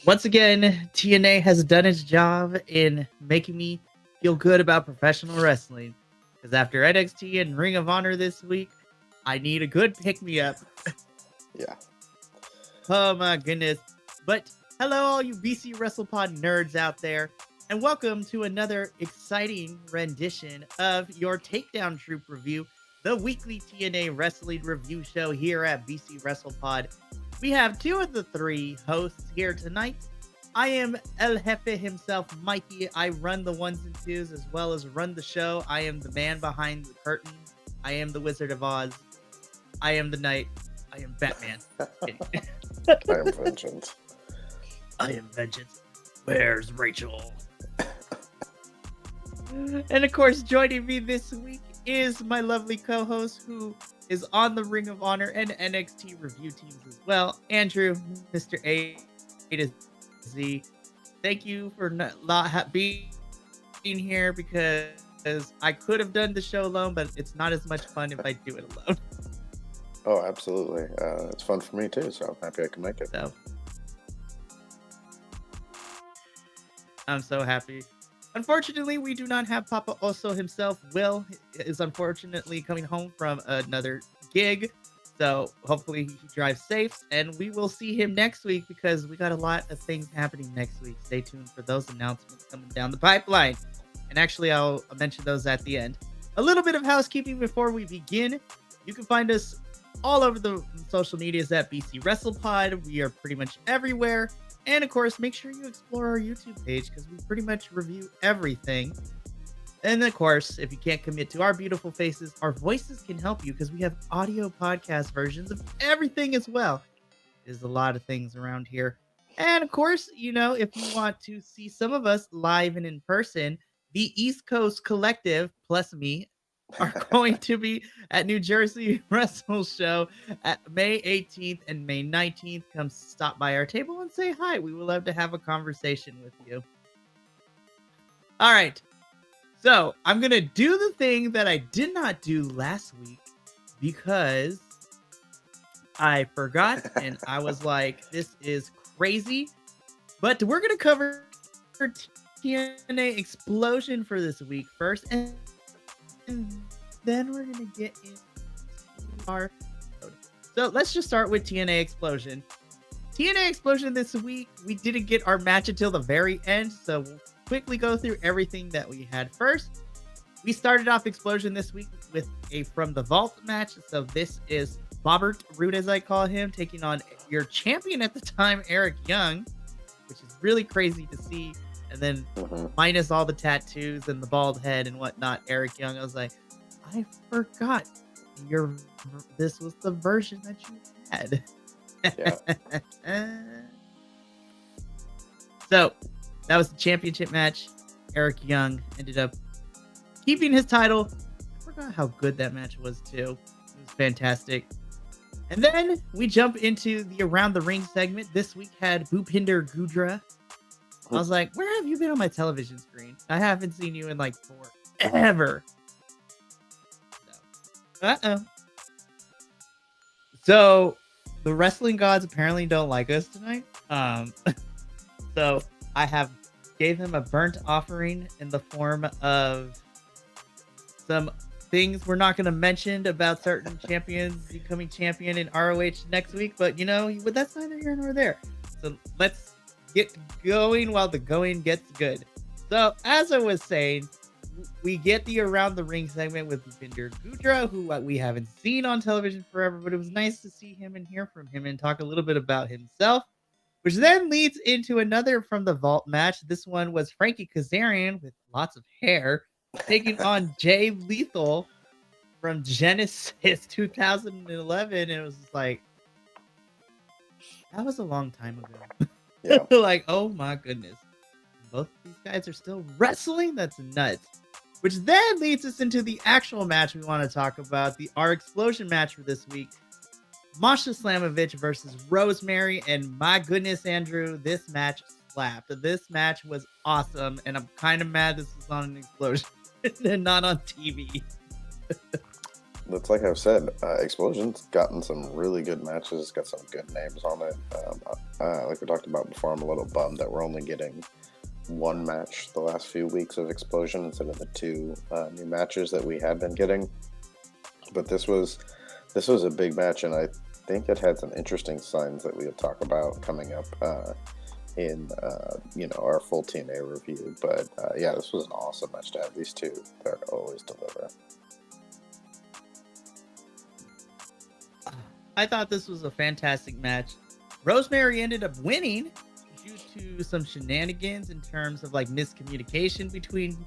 Once again, TNA has done its job in making me feel good about professional wrestling. Because after NXT and Ring of Honor this week, I need a good pick me up. Yeah. Oh my goodness. But hello, all you BC WrestlePod nerds out there, and welcome to another exciting rendition of your Takedown Troop review, the weekly TNA wrestling review show here at BC WrestlePod. We have two of the three hosts here tonight. I am El Jefe himself, Mikey. I run the ones and twos as well as run the show. I am the man behind the curtain. I am the Wizard of Oz. I am the Knight. I am Batman. I am vengeance. I am vengeance. Where's Rachel? And of course, joining me this week is my lovely co-host who is on the Ring of Honor and NXT review teams as well, Andrew, Mr. A to Z. Thank you for not being here because I could have done the show alone, but it's not as much fun if I do it alone. Oh, absolutely. It's fun for me too, so I'm happy I can make it. So I'm so happy. Unfortunately, we do not have Papa Oso himself. Will is unfortunately coming home from another gig. So hopefully he drives safe. And we will see him next week because we got a lot of things happening next week. Stay tuned for those announcements coming down the pipeline. And actually, I'll mention those at the end. A little bit of housekeeping before we begin. You can find us all over the social medias at BC WrestlePod. We are pretty much everywhere. And of course, make sure you explore our YouTube page because we pretty much review everything. And of course, if you can't commit to our beautiful faces, our voices can help you because we have audio podcast versions of everything as well. There's a lot of things around here. And of course, if you want to see some of us live and in person, the East Coast Collective plus me are going to be at New Jersey Wrestle Show at May 18th and May 19th. Come stop by our table and say hi. We would love to have a conversation with you. All right. So I'm going to do the thing that I did not do last week because I forgot and I was like, this is crazy. But we're going to cover TNA Explosion for this week first. And then we're going to get into our... So let's just start with TNA Explosion. TNA Explosion this week, we didn't get our match until the very end, so we'll quickly go through everything that we had first. We started off Explosion this week with a From the Vault match. So this is Bobbert Root, as I call him, taking on your champion at the time, Eric Young, which is really crazy to see. And then minus all the tattoos and the bald head and whatnot, Eric Young, I was like, I forgot this was the version that you had. Yeah. So that was the championship match. Eric Young ended up keeping his title. I forgot how good that match was too. It was fantastic. And then we jump into the Around the Ring segment. This week had Bhupinder Gudra. I was like, where have you been on my television screen? I haven't seen you in like forever. So the wrestling gods apparently don't like us tonight. So I have gave him a burnt offering in the form of some things we're not going to mention about certain champions becoming champion in ROH next week, but that's neither here nor there. So let's get going while the going gets good. So as I was saying, we get the Around the Ring segment with Bhupinder Gudra, who we haven't seen on television forever, but it was nice to see him and hear from him and talk a little bit about himself, which then leads into another From the Vault match. This one was Frankie Kazarian with lots of hair taking on Jay Lethal from Genesis 2011. And it was just like, that was a long time ago. Yeah. Like, oh my goodness. Both these guys are still wrestling? That's nuts. Which then leads us into the actual match we want to talk about, the Our Explosion match for this week. Masha Slamovich versus Rosemary, and my goodness, Andrew, this match slapped. This match was awesome, and I'm kind of mad this is on an Explosion and not on TV. that's like I've said. Explosion's gotten some really good matches. Got some good names on it. Like we talked about before, I'm a little bummed that we're only getting one match the last few weeks of Explosion instead of the two new matches that we had been getting. But this was a big match, and I think it had some interesting signs that we'll talk about coming up in our full TNA review. But yeah, this was an awesome match to have these two that always deliver. I thought this was a fantastic match. Rosemary ended up winning due to some shenanigans in terms of like miscommunication between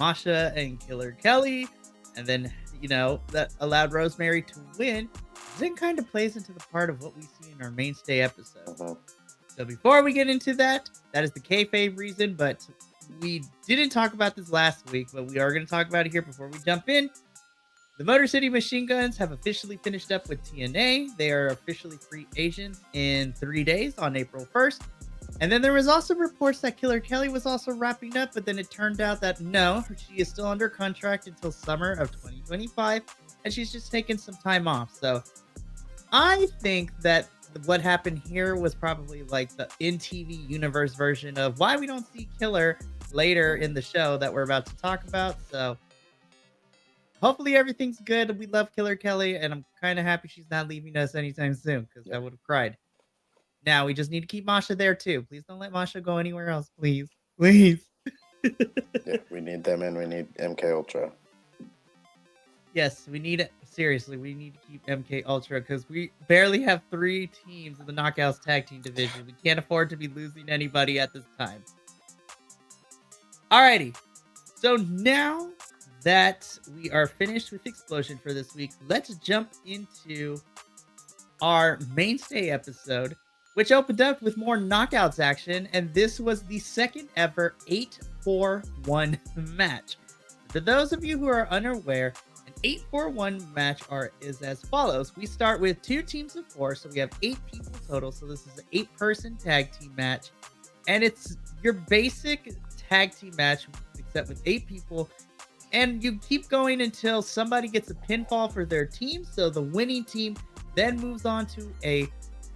Masha and Killer Kelly, and then that allowed Rosemary to win. Then kind of plays into the part of what we see in our mainstay episode. Mhm. So before we get into that is the kayfabe reason, but we didn't talk about this last week, but we are going to talk about it here before we jump in. The Motor City Machine Guns have officially finished up with TNA. They are officially free agents in 3 days on April 1st. And then there was also reports that Killer Kelly was also wrapping up, but then it turned out that no, she is still under contract until summer of 2025, and she's just taking some time off. So I think that what happened here was probably like the in-TV universe version of why we don't see Killer later in the show that we're about to talk about. So hopefully everything's good. We love Killer Kelly, and I'm kind of happy she's not leaving us anytime soon because I would have cried. Now we just need to keep Masha there too. Please don't let Masha go anywhere else, please. Please. Yeah, we need them, and we need MK Ultra. Yes, we need it. Seriously, we need to keep MK Ultra because we barely have 3 teams in the Knockouts Tag Team division. We can't afford to be losing anybody at this time. Alrighty. So now that we are finished with Explosion for this week, let's jump into our mainstay episode, which opened up with more knockouts action, and this was the second ever 8-4-1 match. For those of you who are unaware, an 8-4-1 match is as follows. We start with 2 teams of 4, so we have 8 people total, so this is an 8-person tag team match, and it's your basic tag team match, except with 8 people, and you keep going until somebody gets a pinfall for their team, so the winning team then moves on to a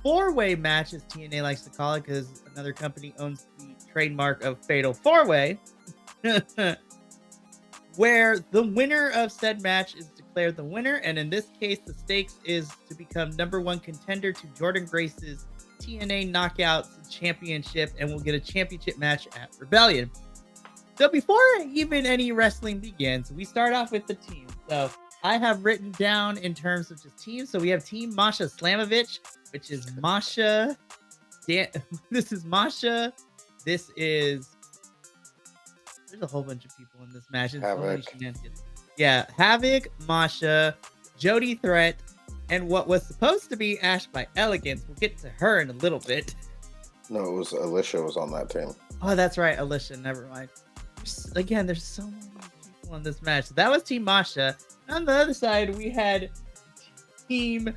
4-way match, as TNA likes to call it, because another company owns the trademark of Fatal 4-Way, where the winner of said match is declared the winner, and in this case, the stakes is to become #1 contender to Jordan Grace's TNA Knockouts Championship, and we'll get a championship match at Rebellion. So before even any wrestling begins, we start off with the team. So I have written down in terms of just teams. So we have Team Masha Slamovich, which is Masha. This is Masha. This is. There's a whole bunch of people in this match. Havoc. Yeah, Havoc, Masha, Jody Threat, and what was supposed to be Ash by Elegance. We'll get to her in a little bit. No, it was Alicia was on that team. Oh, that's right, Alicia. Never mind. There's so many people on this match. So that was Team Masha. On the other side, we had Team,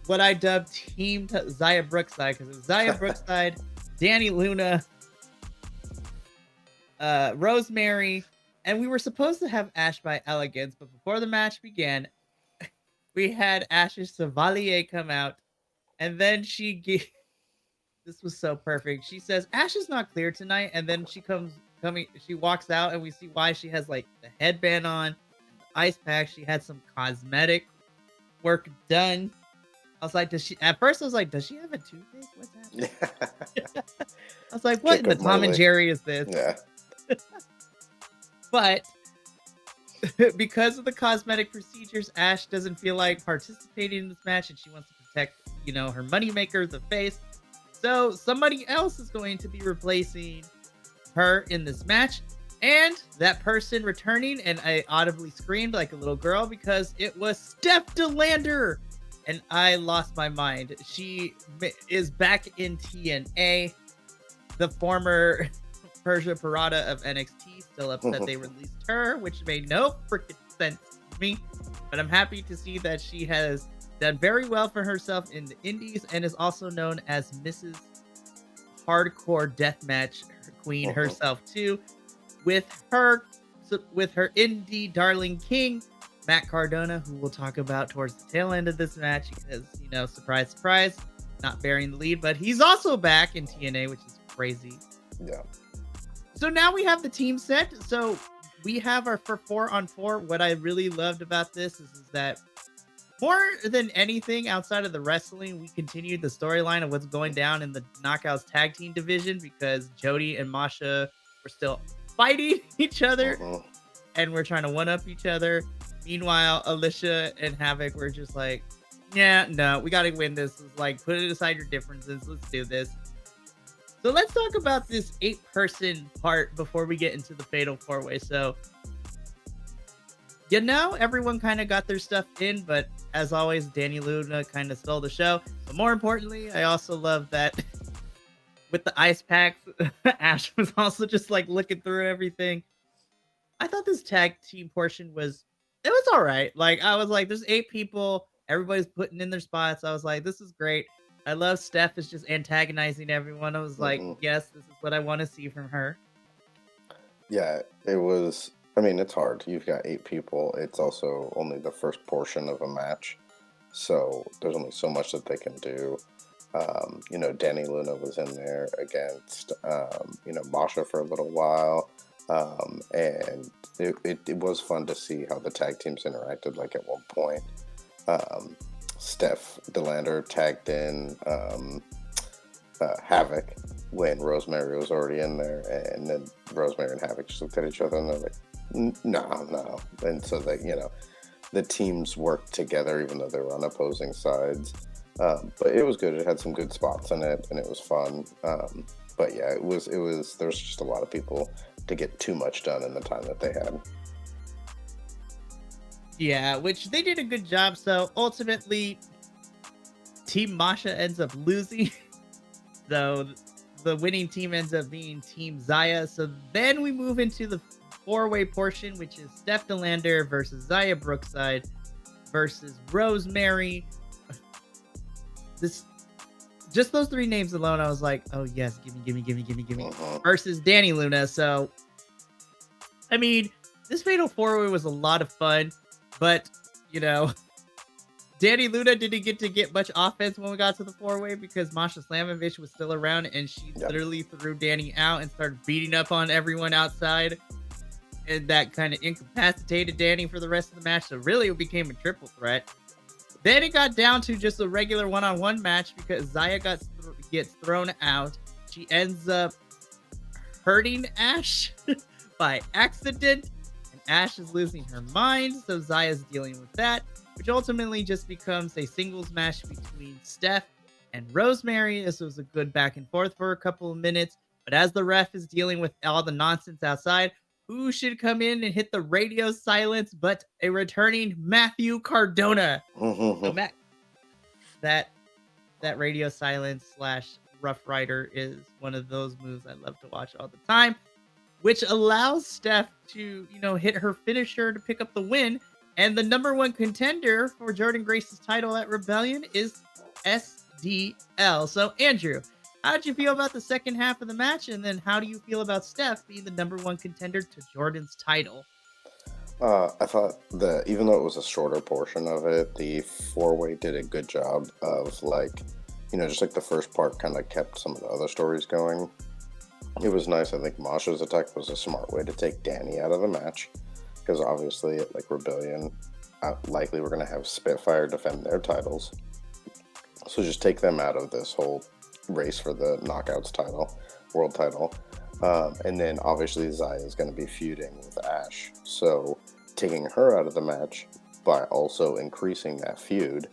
what I dubbed Team Zaya Brookside, because it was Zaya Brookside, Danny Luna, Rosemary, and we were supposed to have Ash by Elegance, but before the match began, we had Ash's Chevalier come out, and then this was so perfect. She says, Ash is not clear tonight, and then she walks out, and we see why. She has like the headband on, the ice pack. She had some cosmetic work done. I was like, at first I was like, does she have a toothache? What's happening? I was like, what in the Tom and Jerry is this? Yeah. But because of the cosmetic procedures, Ash doesn't feel like participating in this match, and she wants to protect, her moneymaker, the face. So somebody else is going to be replacing her in this match, and that person returning, and I audibly screamed like a little girl because it was Steph DeLander, and I lost my mind. She is back in TNA. The former Persia Parada of NXT still upset they released her, which made no freaking sense to me, but I'm happy to see that she has done very well for herself in the indies and is also known as Mrs. Hardcore Deathmatch Queen herself too, with her indie darling king Matt Cardona, who we'll talk about towards the tail end of this match because, surprise, surprise, not bearing the lead, but he's also back in TNA, which is crazy. Yeah. So now we have the team set. So we have our for 4-on-4. What I really loved about this is that more than anything outside of the wrestling, we continued the storyline of what's going down in the Knockouts tag team division because Jody and Masha were still fighting each other and we're trying to one up each other. Meanwhile, Alicia and Havoc were just like, yeah, no, we got to win this. It's like, put it aside your differences. Let's do this. So let's talk about this 8-person part before we get into the Fatal 4-Way. So, everyone kind of got their stuff in, but as always, Danny Luna kind of stole the show. But more importantly, I also love that with the ice packs, Ash was also just like looking through everything. I thought this tag team portion was all right. Like I was like, there's 8 people, everybody's putting in their spots. I was like, this is great. I love Steph is just antagonizing everyone. I was like, yes, this is what I want to see from her. Yeah, it was. I mean, it's hard. You've got 8 people. It's also only the first portion of a match, so there's only so much that they can do. Danny Luna was in there against, Masha for a little while. And it was fun to see how the tag teams interacted. Like at one point, Steph DeLander tagged in Havoc when Rosemary was already in there, and then Rosemary and Havoc just looked at each other and they're like, no. And so the teams worked together even though they were on opposing sides. But it was good. It had some good spots in it, and it was fun. But yeah, it was. There was just a lot of people to get too much done in the time that they had. Yeah, which they did a good job. So ultimately, Team Masha ends up losing. So the winning team ends up being Team Zaya. So then we move into the 4-way portion, which is Steph DeLander versus Zaya Brookside versus Rosemary. Just those 3 names alone, I was like, oh yes, gimme. Versus Danny Luna. So, I mean, this Fatal 4-Way was a lot of fun, but, Danny Luna didn't get much offense when we got to the 4-Way because Masha Slamovich was still around and she literally threw Danny out and started beating up on everyone outside. And that kind of incapacitated Danny for the rest of the match. So really it became a triple threat. Then it got down to just a regular one-on-one match because Zaya gets thrown out. She ends up hurting Ash by accident, and Ash is losing her mind, so Zaya's dealing with that, which ultimately just becomes a singles match between Steph and Rosemary. This was a good back and forth for a couple of minutes, but as the ref is dealing with all the nonsense outside, who should come in and hit the radio silence but a returning Matthew Cardona? So Matt, that radio silence / Rough Rider is one of those moves I love to watch all the time, which allows Steph to, hit her finisher to pick up the win. And the number 1 contender for Jordynne Grace's title at Rebellion is SDL. So Andrew, how did you feel about the second half of the match? And then how do you feel about Steph being the number 1 contender to Jordynne's title? I thought that even though it was a shorter portion of it, the 4-way did a good job of just like the first part kind of kept some of the other stories going. It was nice. I think Masha's attack was a smart way to take Danny out of the match because obviously at Rebellion, likely we're going to have Spitfire defend their titles. So just take them out of this whole race for the Knockouts title, world title. And then obviously Zaya is going to be feuding with Ash. So taking her out of the match by also increasing that feud,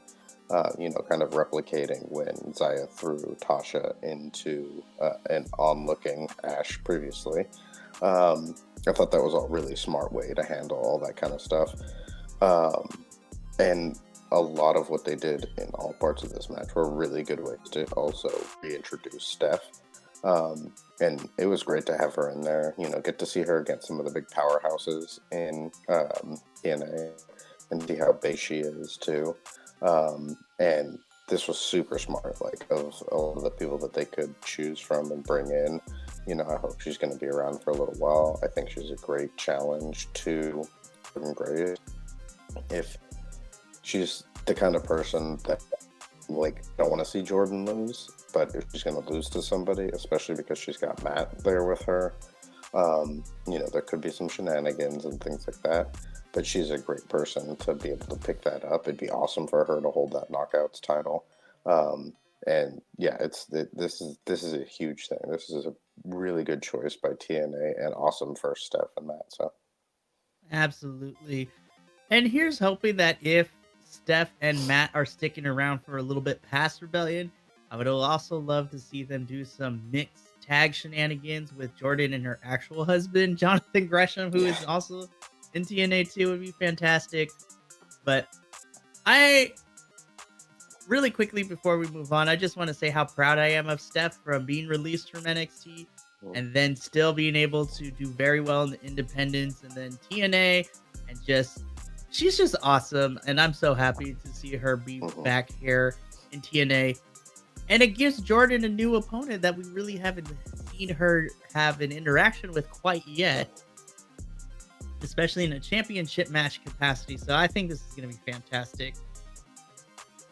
kind of replicating when Zaya threw Tasha into an onlooking Ash previously. I thought that was a really smart way to handle all that kind of stuff. And a lot of what they did in all parts of this match were really good ways to also reintroduce Steph. And it was great to have her in there, get to see her against some of the big powerhouses in TNA and see how big she is too. And this was super smart, of all of the people that they could choose from and bring in. I hope she's going to be around for a little while. I think she's a great challenge to Jordynne Grace. if she's the kind of person that, like, don't want to see Jordan lose, but if she's going to lose to somebody, especially because she's got Matt there with her, there could be some shenanigans and things like that. But she's a great person to be able to pick that up. It'd be awesome for her to hold that Knockouts title. And yeah, this is a huge thing. This is a really good choice by TNA and awesome first step in that. So Absolutely. And here's hoping that if Steph and Matt are sticking around for a little bit past Rebellion, I would also love to see them do some mixed tag shenanigans with Jordan and her actual husband, Jonathan Gresham, who is also in TNA too, would be fantastic. But I really quickly before we move on, I just want to say how proud I am of Steph from being released from NXT and then still being able to do very well in the independents and then TNA and just she's just awesome and I'm so happy to see her be back here in TNA. And it gives Jordan a new opponent that we really haven't seen her have an interaction with quite yet, especially in a championship match capacity. So I think this is going to be fantastic.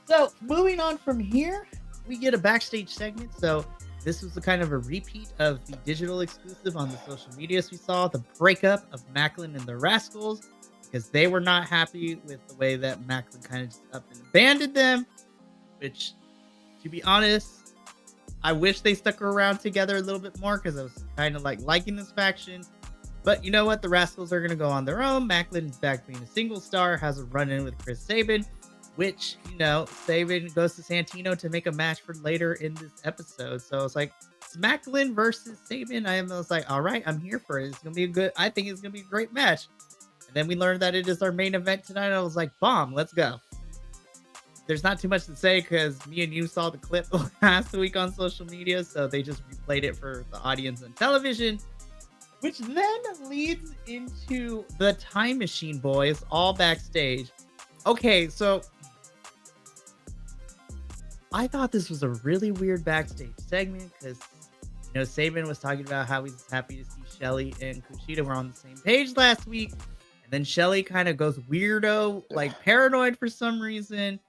So moving on from here, we get a backstage segment. So this was the kind of a repeat of the digital exclusive on the social medias we saw, the breakup of Macklin and the Rascals, because they were not happy with the way that Macklin kind of just up and abandoned them, which, to be honest, I wish they stuck around together a little bit more because I was kind of like liking this faction. But you know what? The Rascals are going to go on their own. Macklin's back being a single star, has a run-in with Chris Sabin, which, Sabin goes to Santino to make a match for later in this episode. So it's like, it's Macklin versus Sabin. I was like, all right, I'm here for it. It's going to be I think it's going to be a great match. And then we learned that it is our main event tonight. I was like, bomb, let's go. There's not too much to say because me and you saw the clip last week on social media. So they just replayed it for the audience on television, which then leads into the Time Machine Boys all backstage. Okay, so I thought this was a really weird backstage segment because, Sabin was talking about how he's happy to see Shelly and Kushida were on the same page last week. And then Shelly kind of goes weirdo, like paranoid for some reason.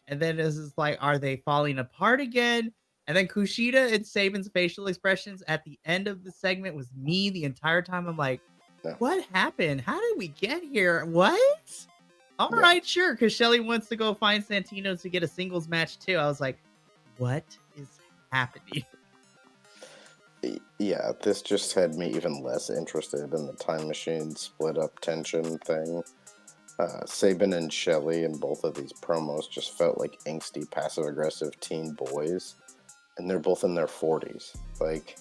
And then this is like, are they falling apart again? And then Kushida and Sabin's facial expressions at the end of the segment was me the entire time. I'm like, what happened? How did we get here? What? All right, sure. Because Shelly wants to go find Santino to get a singles match too. I was like, what is happening? Yeah, this just had me even less interested in the Time Machine split up tension thing. Sabin and Shelly in both of these promos just felt like angsty, passive-aggressive teen boys, and they're both in their 40s. Like,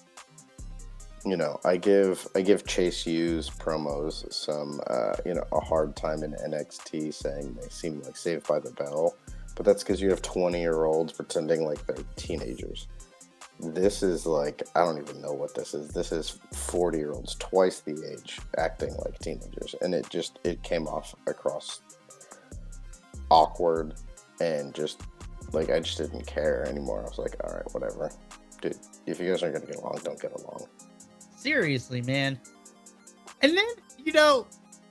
I give Chase U's promos some, a hard time in NXT, saying they seem like Saved by the Bell, but that's because you have 20-year-olds pretending like they're teenagers. This is like, I don't even know what this is. This is 40-year-olds, twice the age, acting like teenagers. And it came off across awkward and just, like, I just didn't care anymore. I was like, all right, whatever. Dude, if you guys aren't going to get along, don't get along. Seriously, man. And then,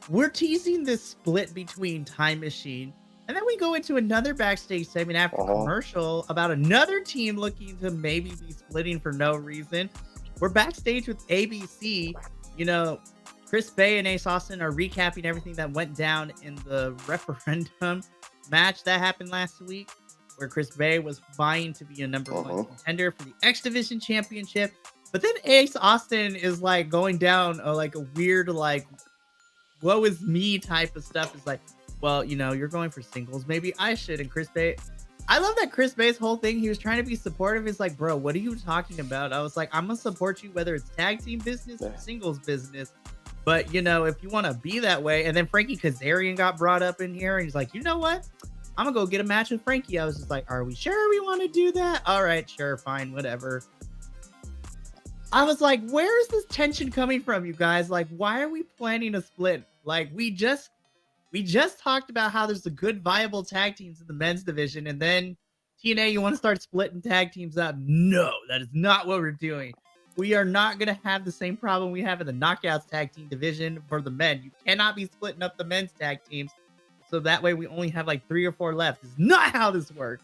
we're teasing this split between Time Machine. And then we go into another backstage segment after commercial about another team looking to maybe be splitting for no reason. We're backstage with ABC. Chris Bay and Ace Austin are recapping everything that went down in the referendum match that happened last week, where Chris Bay was vying to be a number one contender for the X Division Championship. But then Ace Austin is like going down like a weird, like, woe is me type of stuff. It's like, well, you're going for singles. Maybe I should. And Chris Bay, I love that Chris Bay's whole thing. He was trying to be supportive. He's like, bro, what are you talking about? I was like, I'm going to support you whether it's tag team business or singles business. But, if you want to be that way. And then Frankie Kazarian got brought up in here. And he's like, you know what? I'm going to go get a match with Frankie. I was just like, are we sure we want to do that? All right, sure, fine, whatever. I was like, where is this tension coming from, you guys? Like, why are we planning a split? Like, we just talked about how there's a good viable tag teams in the men's division, and then TNA, you want to start splitting tag teams up? No, that is not what we're doing. We are not going to have the same problem we have in the Knockouts tag team division for the men. You cannot be splitting up the men's tag teams. so that way we only have like 3 or 4 left. It's not how this works.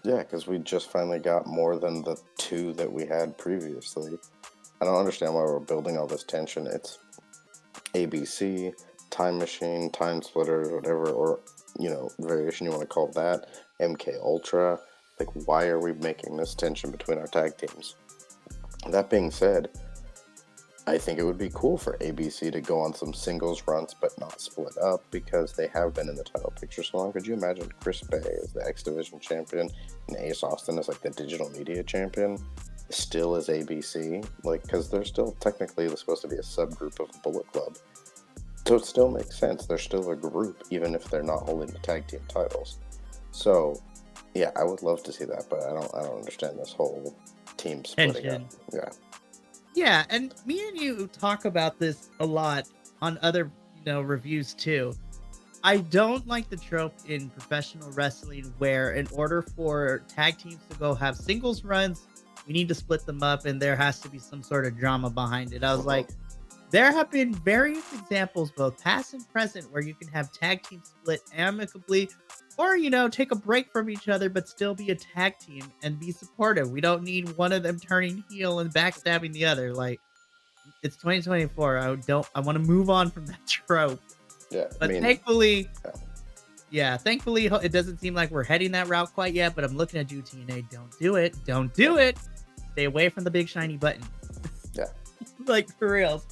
Yeah, because we just finally got more than the 2 that we had previously. I don't understand why we're building all this tension. It's ABC, Time Machine, Time Splitters, whatever, or, variation you want to call that, MK Ultra. Like, why are we making this tension between our tag teams? That being said, I think it would be cool for ABC to go on some singles runs but not split up, because they have been in the title picture so long. Could you imagine Chris Bay as the X Division champion and Ace Austin as like the digital media champion, still as ABC? Like, because they're still technically supposed to be a subgroup of Bullet Club. So it still makes sense. They're still a group, even if they're not holding the tag team titles. So, yeah, I would love to see that, but I don't understand this whole team splitting Tension. up. Yeah. Yeah, and me and you talk about this a lot on other, reviews too. I don't like the trope in professional wrestling where in order for tag teams to go have singles runs, we need to split them up and there has to be some sort of drama behind it. I was like, there have been various examples, both past and present, where you can have tag teams split amicably or, take a break from each other, but still be a tag team and be supportive. We don't need one of them turning heel and backstabbing the other. Like, it's 2024. I want to move on from that trope. Yeah. But thankfully, thankfully, it doesn't seem like we're heading that route quite yet. But I'm looking at you, TNA. Don't do it. Don't do it. Stay away from the big shiny button. Yeah. Like, for reals.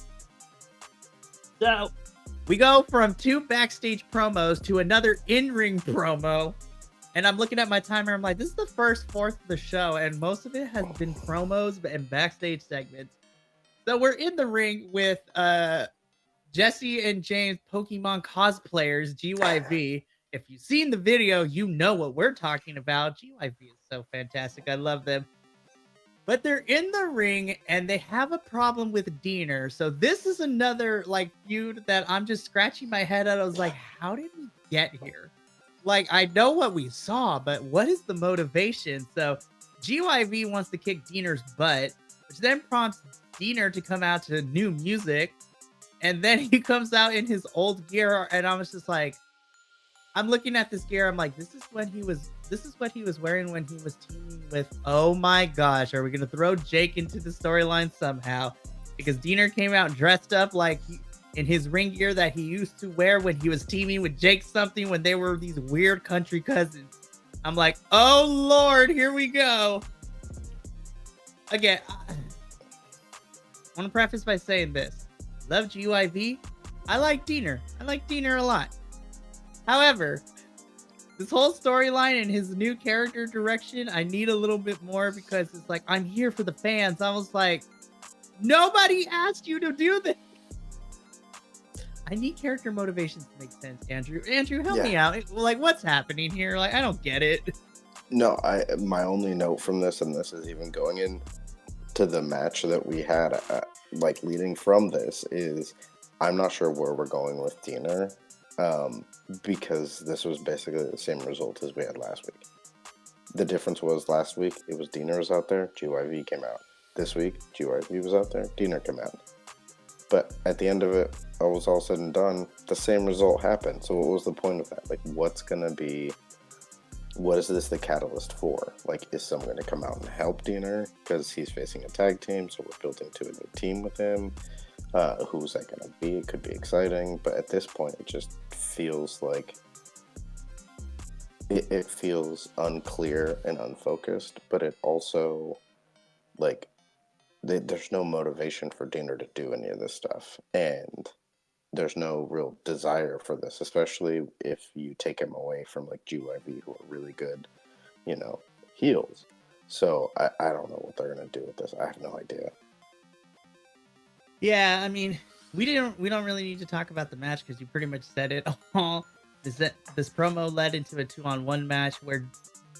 So, we go from 2 backstage promos to another in-ring promo. And I'm looking at my timer. I'm like, this is the first fourth of the show. And most of it has been promos and backstage segments. So, we're in the ring with Jesse and James, Pokemon cosplayers, GYV. If you've seen the video, you know what we're talking about. GYV is so fantastic. I love them. But they're in the ring and they have a problem with Diener. So this is another feud that I'm just scratching my head at. I was like, how did we get here? Like, I know what we saw, but what is the motivation? So GYV wants to kick Diener's butt, which then prompts Diener to come out to new music. And then he comes out in his old gear, and I was just like, I'm looking at this gear. I'm like, this is what he was wearing when he was teaming with. Oh my gosh, are we gonna throw Jake into the storyline somehow? Because Diener came out dressed up in his ring gear that he used to wear when he was teaming with Jake something when they were these weird country cousins. I'm like, oh Lord, here we go. Again, I want to preface by saying this. Love GYV. I like Diener. I like Diener a lot. However, this whole storyline and his new character direction, I need a little bit more because it's like, I'm here for the fans. I was like, nobody asked you to do this. I need character motivations to make sense, Andrew. Andrew, help me out. Like, what's happening here? Like, I don't get it. No, my only note from this, and this is even going in to the match that we had, leading from this, is I'm not sure where we're going with Diener, because this was basically the same result as we had last week. The difference was last week, it was Diener was out there, GYV came out. This week, GYV was out there, Diener came out. But at the end of it, I was all said and done, the same result happened. So what was the point of that? Like, what is this the catalyst for? Like, is someone going to come out and help Diener because he's facing a tag team, so we're building to a new team with him? Who's that going to be? It could be exciting, but at this point, it just feels like it feels unclear and unfocused, but it also, there's no motivation for Diener to do any of this stuff, and there's no real desire for this, especially if you take him away from GYV, who are really good, heels. So I don't know what they're gonna do with this. I have no idea. Yeah, I mean, we don't really need to talk about the match because you pretty much said it all. This promo led into a 2-on-1 match where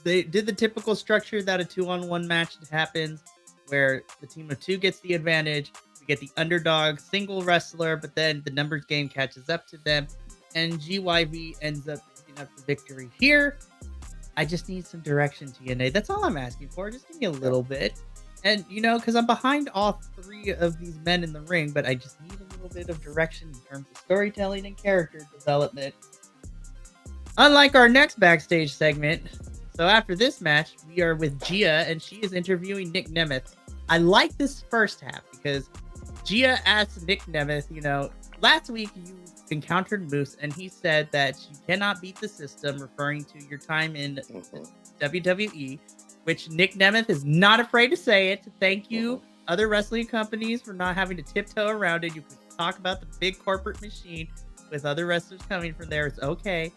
they did the typical structure that a 2-on-1 match happens, where the team of 2 gets the advantage. We get the underdog single wrestler, but then the numbers game catches up to them, and GYV ends up picking up the victory here. I just need some direction, TNA. That's all I'm asking for. Just give me a little bit. And, because I'm behind all 3 of these men in the ring, but I just need a little bit of direction in terms of storytelling and character development. Unlike our next backstage segment, so after this match, we are with Gia and she is interviewing Nick Nemeth. I like this first half because Gia asked Nick Nemeth, last week you encountered Moose and he said that you cannot beat the system, referring to your time in WWE, which Nick Nemeth is not afraid to say it. Thank you, other wrestling companies, for not having to tiptoe around it. You can talk about the big corporate machine with other wrestlers coming from there. It's okay.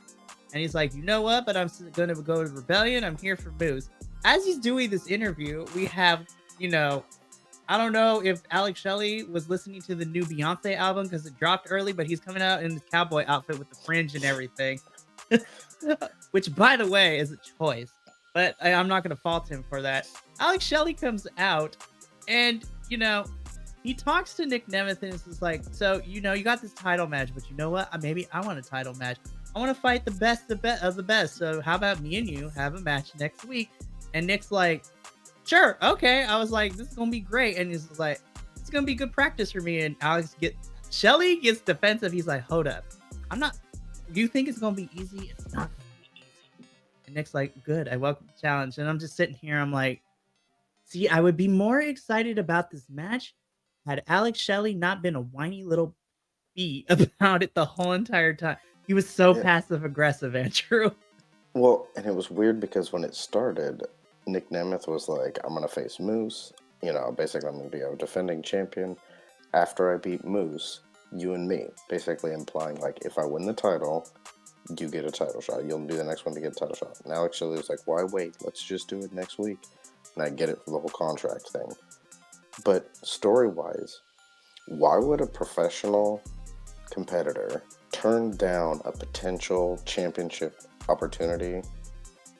And he's like, you know what? But I'm going to go to Rebellion. I'm here for Moose. As he's doing this interview, we have, I don't know if Alex Shelley was listening to the new Beyonce album because it dropped early, but he's coming out in the cowboy outfit with the fringe and everything. Which, by the way, is a choice. But I'm not going to fault him for that. Alex Shelley comes out and, he talks to Nick Nemeth and it's just like, so, you got this title match, but you know what? Maybe I want a title match. I want to fight the best of the best. So how about me and you have a match next week? And Nick's like, sure, okay. I was like, this is going to be great. And he's like, it's going to be good practice for me. And Shelley gets defensive. He's like, hold up. You think it's going to be easy? It's not going to be easy. And Nick's like, good. I welcome the challenge. And I'm just sitting here. I'm like, see, I would be more excited about this match had Alex Shelley not been a whiny little bee about it the whole entire time. He was so passive aggressive, Andrew. Well, and it was weird because when it started, Nick Nemeth was like, I'm going to face Moose. Basically, I'm going to be a defending champion. After I beat Moose, you and me. Basically implying, like, if I win the title, you get a title shot. You'll be the next one to get a title shot. And Alex Shelley was like, why wait? Let's just do it next week. And I get it for the whole contract thing. But story-wise, why would a professional competitor turn down a potential championship opportunity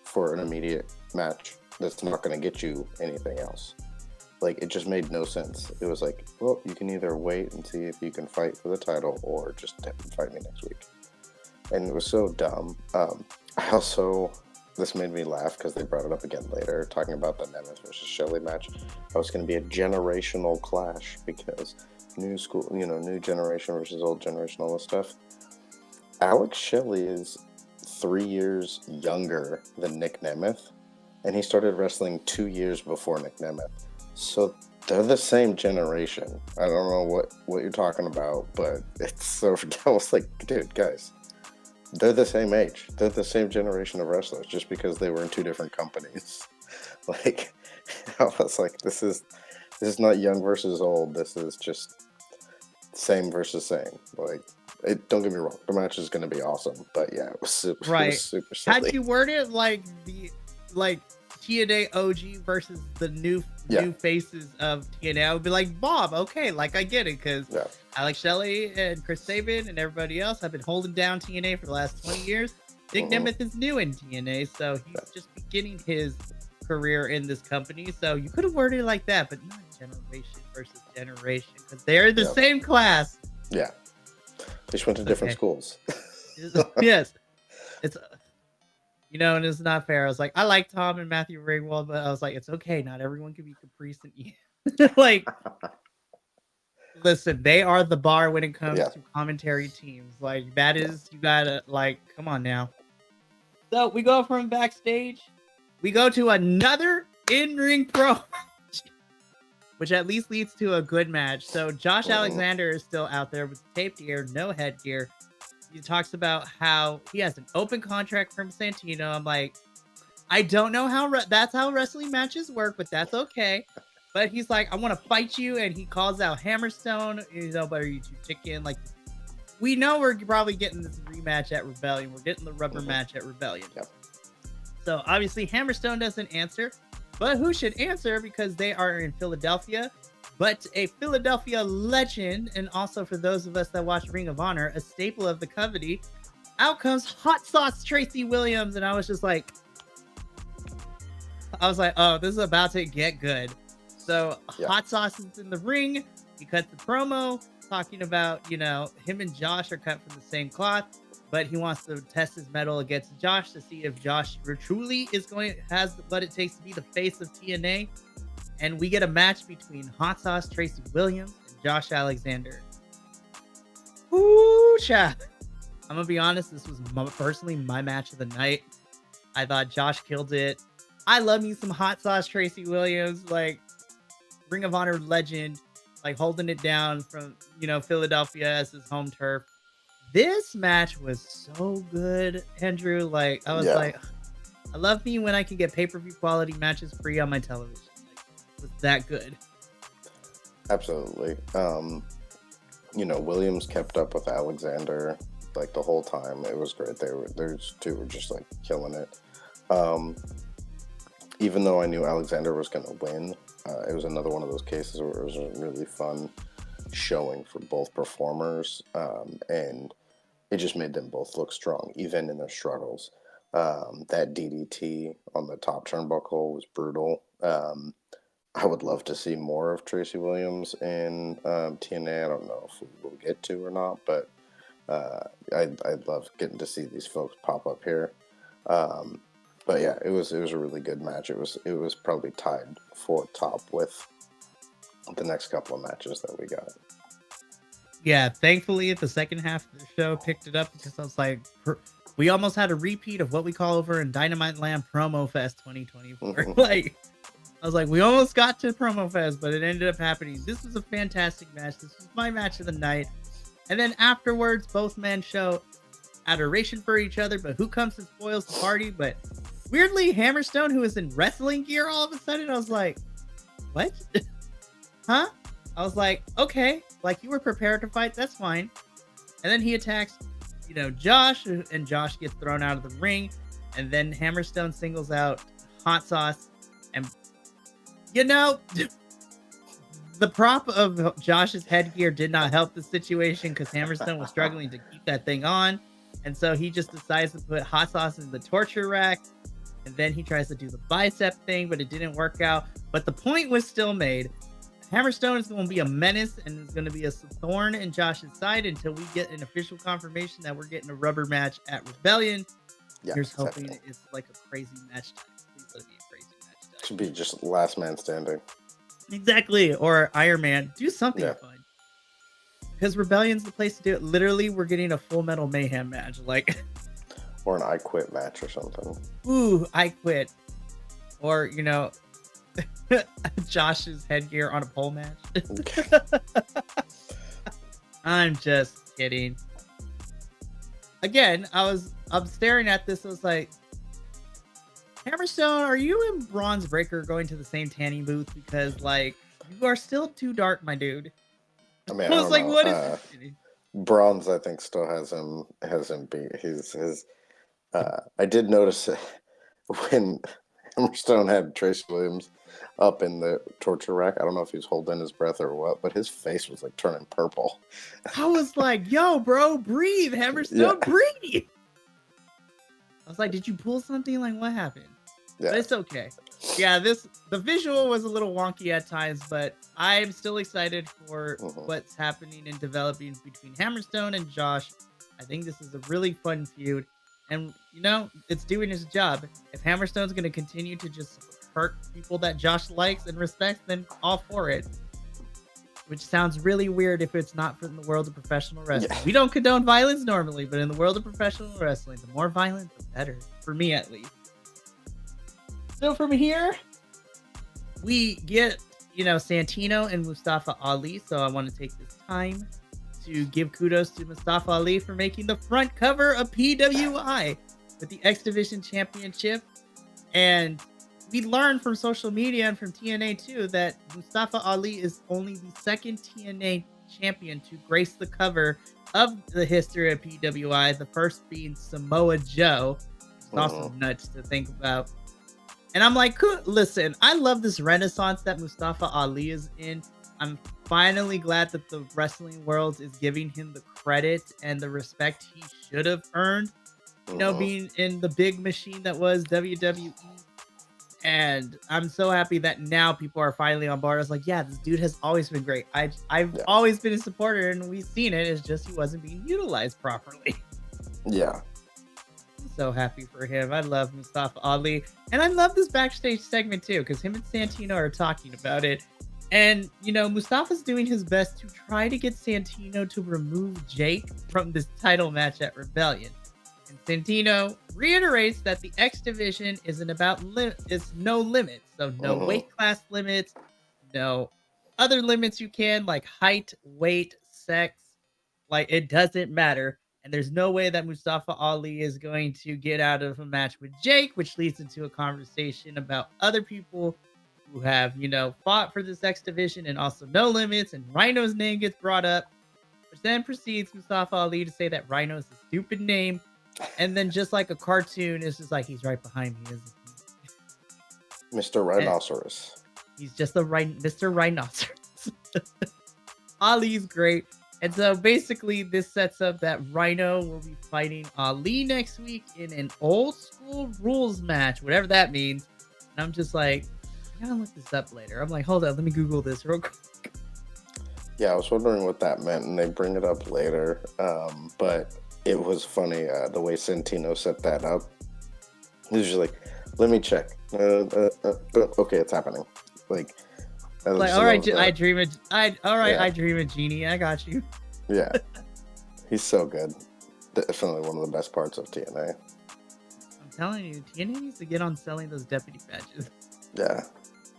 for an immediate match that's not going to get you anything else? Like, it just made no sense. It was like, well, you can either wait and see if you can fight for the title or just fight me next week. And it was so dumb. This made me laugh because they brought it up again later, talking about the Nemeth versus Shelley match. How it's going to be a generational clash because new generation versus old generation, all this stuff. Alex Shelley is 3 years younger than Nick Nemeth, and he started wrestling 2 years before Nick Nemeth. So they're the same generation. I don't know what you're talking about, but it's so... I was like, dude, guys, they're the same age. They're the same generation of wrestlers, just because they were in two different companies. Like, I was like, this is not young versus old. This is just same versus same. Like, don't get me wrong, the match is going to be awesome, but yeah, it was super, right. It was super silly. Had you worded like TNA OG versus the new faces of TNA, I would be like, Bob, okay, like I get it, because Alex Shelley and Chris Sabin and everybody else have been holding down TNA for the last 20 years. Nick Nemeth is new in TNA, so he's just beginning his career in this company. So you could have worded it like that, but not generation versus generation, because they're the same class. Yeah. They just went to different schools. Yes. It's, and it's not fair. I was like, I like Tom and Matthew Ringwald, but I was like, it's okay. Not everyone can be Caprice and Ian. Like, listen, they are the bar when it comes to commentary teams. Like, that is, you gotta, like, come on now. So we go from backstage, we go to another in-ring pro, which at least leads to a good match. So Josh Alexander is still out there with taped ear, no headgear. He talks about how he has an open contract from Santino. I'm like, I don't know how that's how wrestling matches work, but that's okay. But he's like, I want to fight you, and he calls out Hammerstone. But are you too chicken? Like, we know we're probably getting this rematch at Rebellion. We're getting the rubber match at Rebellion. Yep. So obviously Hammerstone doesn't answer, but who should answer, because they are in Philadelphia. But a Philadelphia legend, and also for those of us that watch Ring of Honor, a staple of the company, out comes Hot Sauce Tracy Williams. And I was like, oh, this is about to get good. So Hot Sauce is in the ring. He cuts the promo talking about, him and Josh are cut from the same cloth, but he wants to test his mettle against Josh to see if Josh truly has what it takes to be the face of TNA. And we get a match between Hot Sauce Tracy Williams and Josh Alexander. Ooh, cha. I'm gonna be honest, this was personally my match of the night. I thought Josh killed it. I love me some hot sauce Tracy Williams, like Ring of Honor legend, like holding it down from, Philadelphia as his home turf. This match was so good, Andrew. Like, I was Yeah, like, I love me when I can get pay-per-view quality matches free on my television. Like, it was that good. absolutely. Williams kept up with Alexander like the whole time. It was great. Those two were just like killing it. Even though I knew Alexander was going to win, it was another one of those cases where it was a really fun showing for both performers, and it just made them both look strong, even in their struggles. That DDT on the top turnbuckle was brutal. I would love to see more of Tracy Williams in TNA. I don't know if we will get to or not, but I'd love getting to see these folks pop up here. But yeah, it was a really good match. It was probably tied for top with the next couple of matches that we got. Yeah, thankfully, the second half of the show picked it up because I was like, we almost had a repeat of what we call over in Dynamite Land Promo Fest 2024. Like, I was like, we almost got to Promo Fest, but it ended up happening. This was a fantastic match. This was my match of the night. And then afterwards, both men show adoration for each other, but who comes and spoils the party? But weirdly, Hammerstone, who is in wrestling gear all of a sudden, I was like, what? Huh? I was like, okay, like you were prepared to fight, that's fine. And then he attacks, Josh, and Josh gets thrown out of the ring. And then Hammerstone singles out Hot Sauce. And, the prop of Josh's headgear did not help the situation because Hammerstone was struggling to keep that thing on. And so he just decides to put Hot Sauce in the torture rack. And then he tries to do the bicep thing, but it didn't work out. But the point was still made. Hammerstone is going to be a menace and is going to be a thorn in Josh's side until we get an official confirmation that we're getting a rubber match at Rebellion. Yeah, Here's hoping it's like a crazy match time. Please let it be a crazy match time. Should be just last man standing. Exactly. Or Iron Man. Do something fun. Because Rebellion's the place to do it. Literally, we're getting a Full Metal Mayhem match. Like, or an I Quit match or something. Ooh, I Quit. Or, Josh's headgear on a pole match. I'm just kidding. Again, I'm staring at this. I was like, Hammerstone, are you and Bronzebreaker going to the same tanning booth? Because like you are still too dark, my dude. I mean, I was like, what is Bronze? I think still has him beat. His I did notice when Hammerstone had Tracy Williams up in the torture rack. I don't know if he was holding his breath or what, but his face was like turning purple. I was like, yo, bro, breathe, Hammerstone, breathe. I was like, did you pull something? Like, what happened? Yeah. But it's okay. Yeah, the visual was a little wonky at times, but I'm still excited for what's happening and developing between Hammerstone and Josh. I think this is a really fun feud. And, it's doing its job. If Hammerstone's going to continue to just hurt people that Josh likes and respects, then all for it. Which sounds really weird if it's not from the world of professional wrestling. Yeah. We don't condone violence normally, but in the world of professional wrestling, the more violent, the better. For me, at least. So from here, we get, Santino and Mustafa Ali. So I want to take this time to give kudos to Mustafa Ali for making the front cover of PWI with the X Division Championship. And we learned from social media and from TNA too that Mustafa Ali is only the second TNA champion to grace the cover of the history of PWI, the first being Samoa Joe. It's also nuts to think about. And I'm like, listen, I love this renaissance that Mustafa Ali is in. I'm finally glad that the wrestling world is giving him the credit and the respect he should have earned, being in the big machine that was WWE. And I'm so happy that now people are finally on board. I was like, yeah, this dude has always been great. I've always been a supporter, and we've seen it. It's just he wasn't being utilized properly. Yeah. I'm so happy for him. I love Mustafa Ali. And I love this backstage segment, too, because him and Santino are talking about it. And, Mustafa's doing his best to try to get Santino to remove Jake from this title match at Rebellion. And Santino reiterates that the X division isn't about it's no limits. So no weight class limits, no other limits you can, like height, weight, sex. Like, it doesn't matter. And there's no way that Mustafa Ali is going to get out of a match with Jake, which leads into a conversation about other people who have, fought for this X division and also no limits. And Rhino's name gets brought up, which then proceeds Mustafa Ali to say that Rhino is a stupid name. And then, just like a cartoon, it's just like he's right behind me, isn't he? Mr. Rhinoceros. He's just Mr. Rhinoceros. Ali's great. And so basically this sets up that Rhino will be fighting Ali next week in an old school rules match, whatever that means. And I'm just like, I gotta look this up later. I'm like, hold on, let me Google this real quick. Yeah, I was wondering what that meant, and they bring it up later. But it was funny the way Santino set that up. He was just like, let me check. Okay, it's happening. Like, all right, I dream a genie. I got you. Yeah, he's so good. Definitely one of the best parts of TNA. I'm telling you, TNA needs to get on selling those deputy badges. Yeah,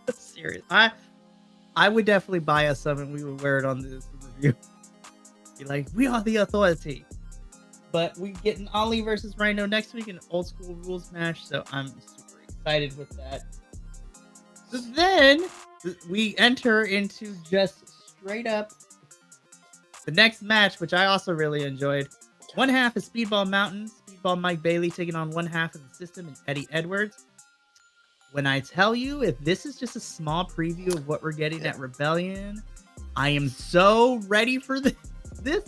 that's serious. I would definitely buy us some, and we would wear it on this review. Be like, we are the authority. But we get an Ali versus Rhino next week in an old school rules match, so I'm super excited with that. So then we enter into just straight up the next match, which I also really enjoyed. One half is Speedball Mountain, Speedball Mike Bailey taking on one half of the System and Eddie Edwards. When I tell you, if this is just a small preview of what we're getting at Rebellion, I am so ready for this.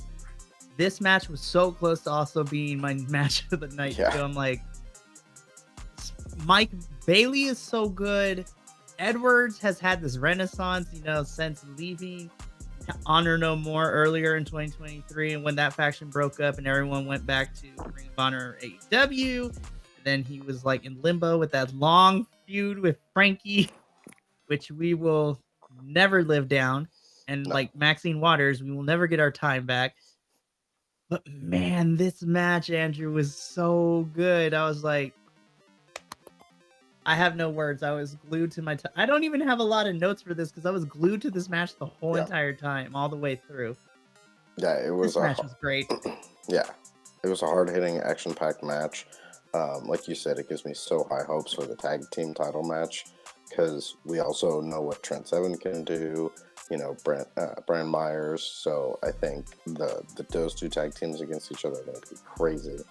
This match was so close to also being my match of the night. Yeah. So I'm like, Mike Bailey is so good. Edwards has had this renaissance, since leaving Honor No More earlier in 2023. And when that faction broke up and everyone went back to Ring of Honor AEW, and then he was like in limbo with that long feud with Frankie, which we will never live down. And like Maxine Waters, we will never get our time back. But man, this match, Andrew, was so good. I was like, I have no words. I was glued to my I don't even have a lot of notes for this because I was glued to this match the whole entire time, all the way through. Yeah, it was. This match was great. Yeah, it was a hard-hitting, action-packed match. Like you said, it gives me so high hopes for the tag team title match because we also know what Trent Seven can do. Brand Myers. So I think those two tag teams against each other are going to be crazy.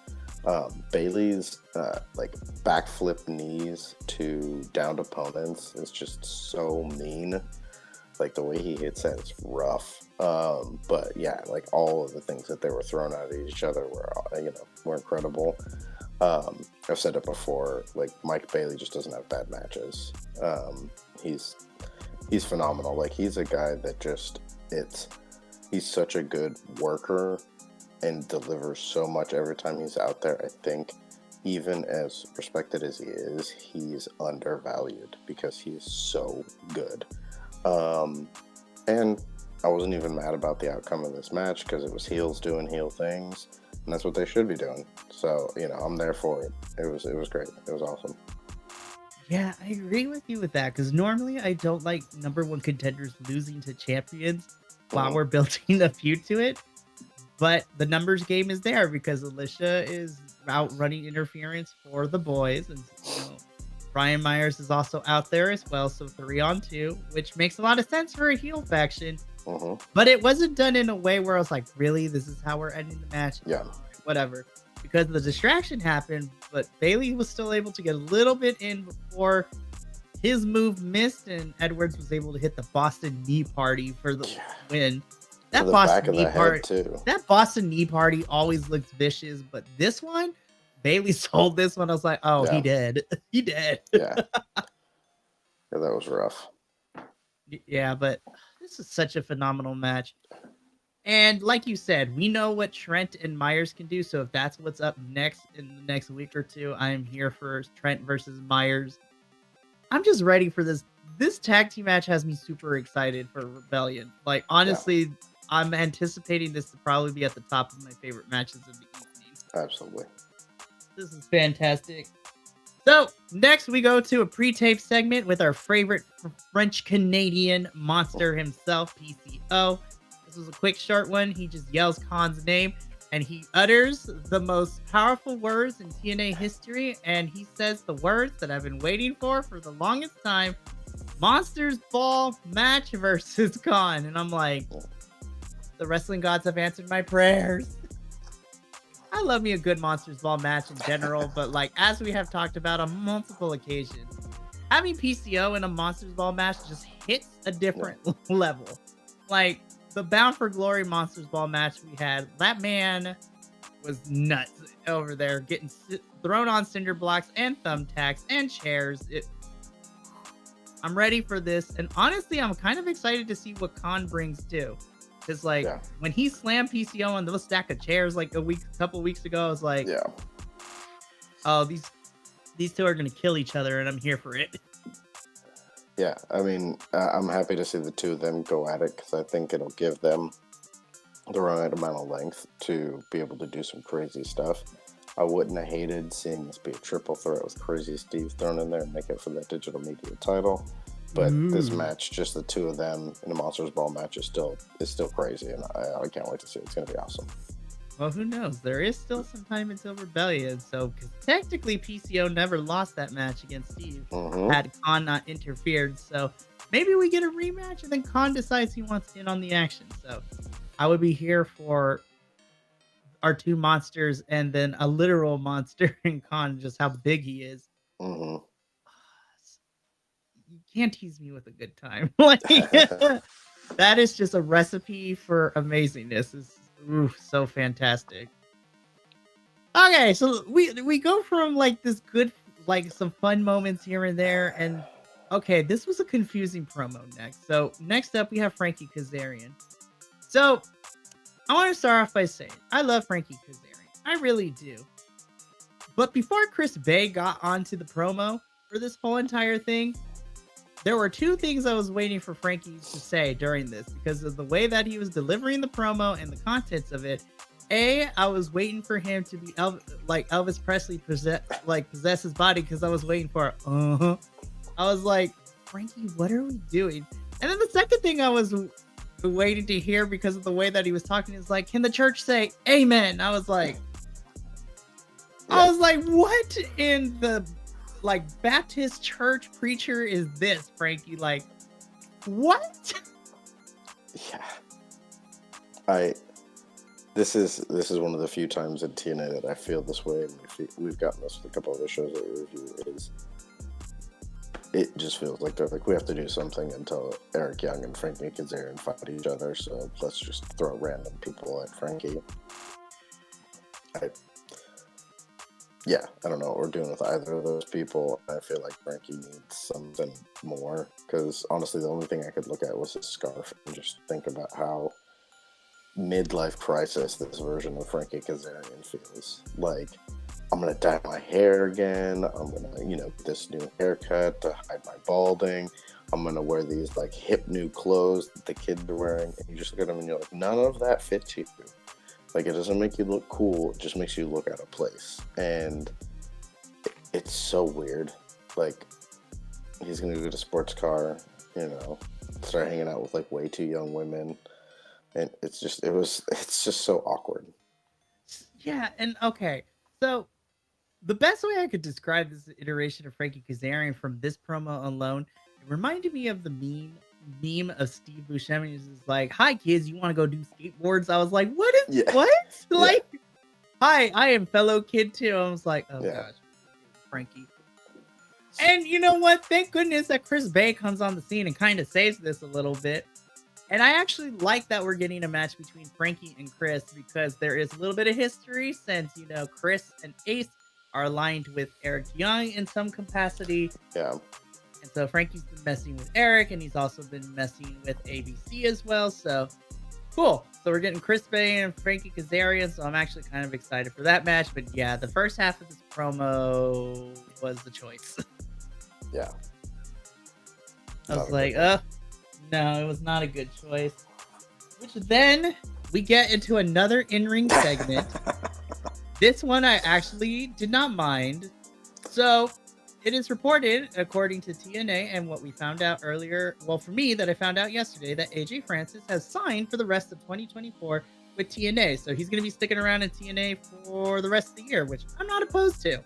Bailey's like backflip knees to downed opponents is just so mean. Like the way he hits that is rough. But yeah, like all of the things that they were throwing at each other were incredible. I've said it before. Like Mike Bailey just doesn't have bad matches. He's phenomenal. Like he's a guy that he's such a good worker and delivers so much every time he's out there. I think even as respected as he is, he's undervalued because he is so good. And I wasn't even mad about the outcome of this match because it was heels doing heel things, and that's what they should be doing. So, I'm there for it. It was great. It was awesome. Yeah, I agree with you with that because normally I don't like number one contenders losing to champions while we're building a feud to it. But the numbers game is there because Alicia is out running interference for the boys. And Brian Myers is also out there as well. So 3-on-2, which makes a lot of sense for a heel faction. But it wasn't done in a way where I was like, really? This is how we're ending the match? Yeah. Whatever. Because the distraction happened, but Bailey was still able to get a little bit in before his move missed, and Edwards was able to hit the Boston Knee Party for the win. That Boston Knee Party always looks vicious, but this one, Bailey sold this one. I was like, oh, he did. He did. Yeah, that was rough. Yeah, but this is such a phenomenal match. And like you said, we know what Trent and Myers can do. So if that's what's up next in the next week or two, I am here for Trent versus Myers. I'm just ready for this this tag team match has me super excited for Rebellion. Like, Yeah, honestly, I'm anticipating this to probably be at the top of my favorite matches of the evening. absolutely. This is fantastic. So, next we go to a pre-tape segment with our favorite French Canadian monster himself, PCO. This was a quick, short one. He just yells Khan's name and he utters the most powerful words in TNA history. And he says the words that I've been waiting for the longest time: Monsters Ball match versus Khan. And I'm like, the wrestling gods have answered my prayers. I love me a good Monsters Ball match in general, but like as we have talked about on multiple occasions, having PCO in a Monsters Ball match just hits a different level. Like the Bound for Glory Monsters Ball match we had, that man was nuts over there, getting thrown on cinder blocks and thumbtacks and chairs. I'm ready for this, and honestly, I'm kind of excited to see what Khan brings too. Because like Yeah, when he slammed PCO on those stack of chairs like couple weeks ago, I was like, yeah, oh, these two are gonna kill each other, and I'm here for it. yeah. I mean, I'm happy to see the two of them go at it because I think it'll give them the right amount of length to be able to do some crazy stuff. I wouldn't have hated seeing this be a triple threat with Crazy Steve thrown in there and make it for that digital media title. But this match, just the two of them in a Monsters Ball match, is still crazy, and I can't wait to see it. It's gonna be awesome. Well, who knows? There is still some time until Rebellion, so cause technically PCO never lost that match against Steve had Khan not interfered. So maybe we get a rematch, and then Khan decides he wants in on the action. So I would be here for our two monsters, and then a literal monster in Khan, just how big he is. Mm-hmm. You can't tease me with a good time. Like that is just a recipe for amazingness. It's so fantastic. Okay, so we go from like this good, like some fun moments here and there, and okay, this was a confusing promo next. So next up we have Frankie Kazarian. So I want to start off by saying I love Frankie Kazarian. I really do. But before Chris Bay got onto the promo for this whole entire thing, there were two things I was waiting for Frankie to say during this because of the way that he was delivering the promo and the contents of it. I was waiting for him to be like Elvis Presley possess his body because I was waiting for I was like, Frankie, what are we doing? And then the second thing I was waiting to hear because of the way that he was talking is like, can the church say amen? I was like, what in the like Baptist church preacher is this, Frankie? Like, what? Yeah, this is one of the few times in TNA that I feel this way, and we've gotten this with a couple other shows that we review. It just feels like they're like, we have to do something until Eric Young and Frankie Kazarian fight each other. So let's just throw random people at Frankie. I don't know what we're doing with either of those people. I feel like Frankie needs something more because honestly, the only thing I could look at was his scarf and just think about how midlife crisis this version of Frankie Kazarian feels. Like, I'm gonna dye my hair again. I'm gonna, get this new haircut to hide my balding. I'm gonna wear these like hip new clothes that the kids are wearing. And you just look at them and you're like, none of that fits you. Like, it doesn't make you look cool. It just makes you look out of place. And it's so weird. Like, he's going to get a sports car, start hanging out with, like, way too young women. And it's just so awkward. Yeah, and okay. So, the best way I could describe this iteration of Frankie Kazarian from this promo alone, it reminded me of the meme of Steve Buscemi is like, hi kids, you want to go do skateboards? I was like, what? Like, hi, I am fellow kid too. I was like, oh gosh, Frankie. And you know what? Thank goodness that Chris Bay comes on the scene and kind of saves this a little bit. And I actually like that we're getting a match between Frankie and Chris because there is a little bit of history since, Chris and Ace are aligned with Eric Young in some capacity. Yeah. And so Frankie's been messing with Eric, and he's also been messing with ABC as well. So cool. So we're getting Chris Bay and Frankie Kazarian. So I'm actually kind of excited for that match. But yeah, the first half of this promo was the choice. Yeah. I Not was a like, good one. no, it was not a good choice. Which then we get into another in-ring segment. This one I actually did not mind. So it is reported, according to TNA and what we found out earlier, well, for me, that I found out yesterday, that AJ Francis has signed for the rest of 2024 with TNA. So he's going to be sticking around in TNA for the rest of the year, which I'm not opposed to.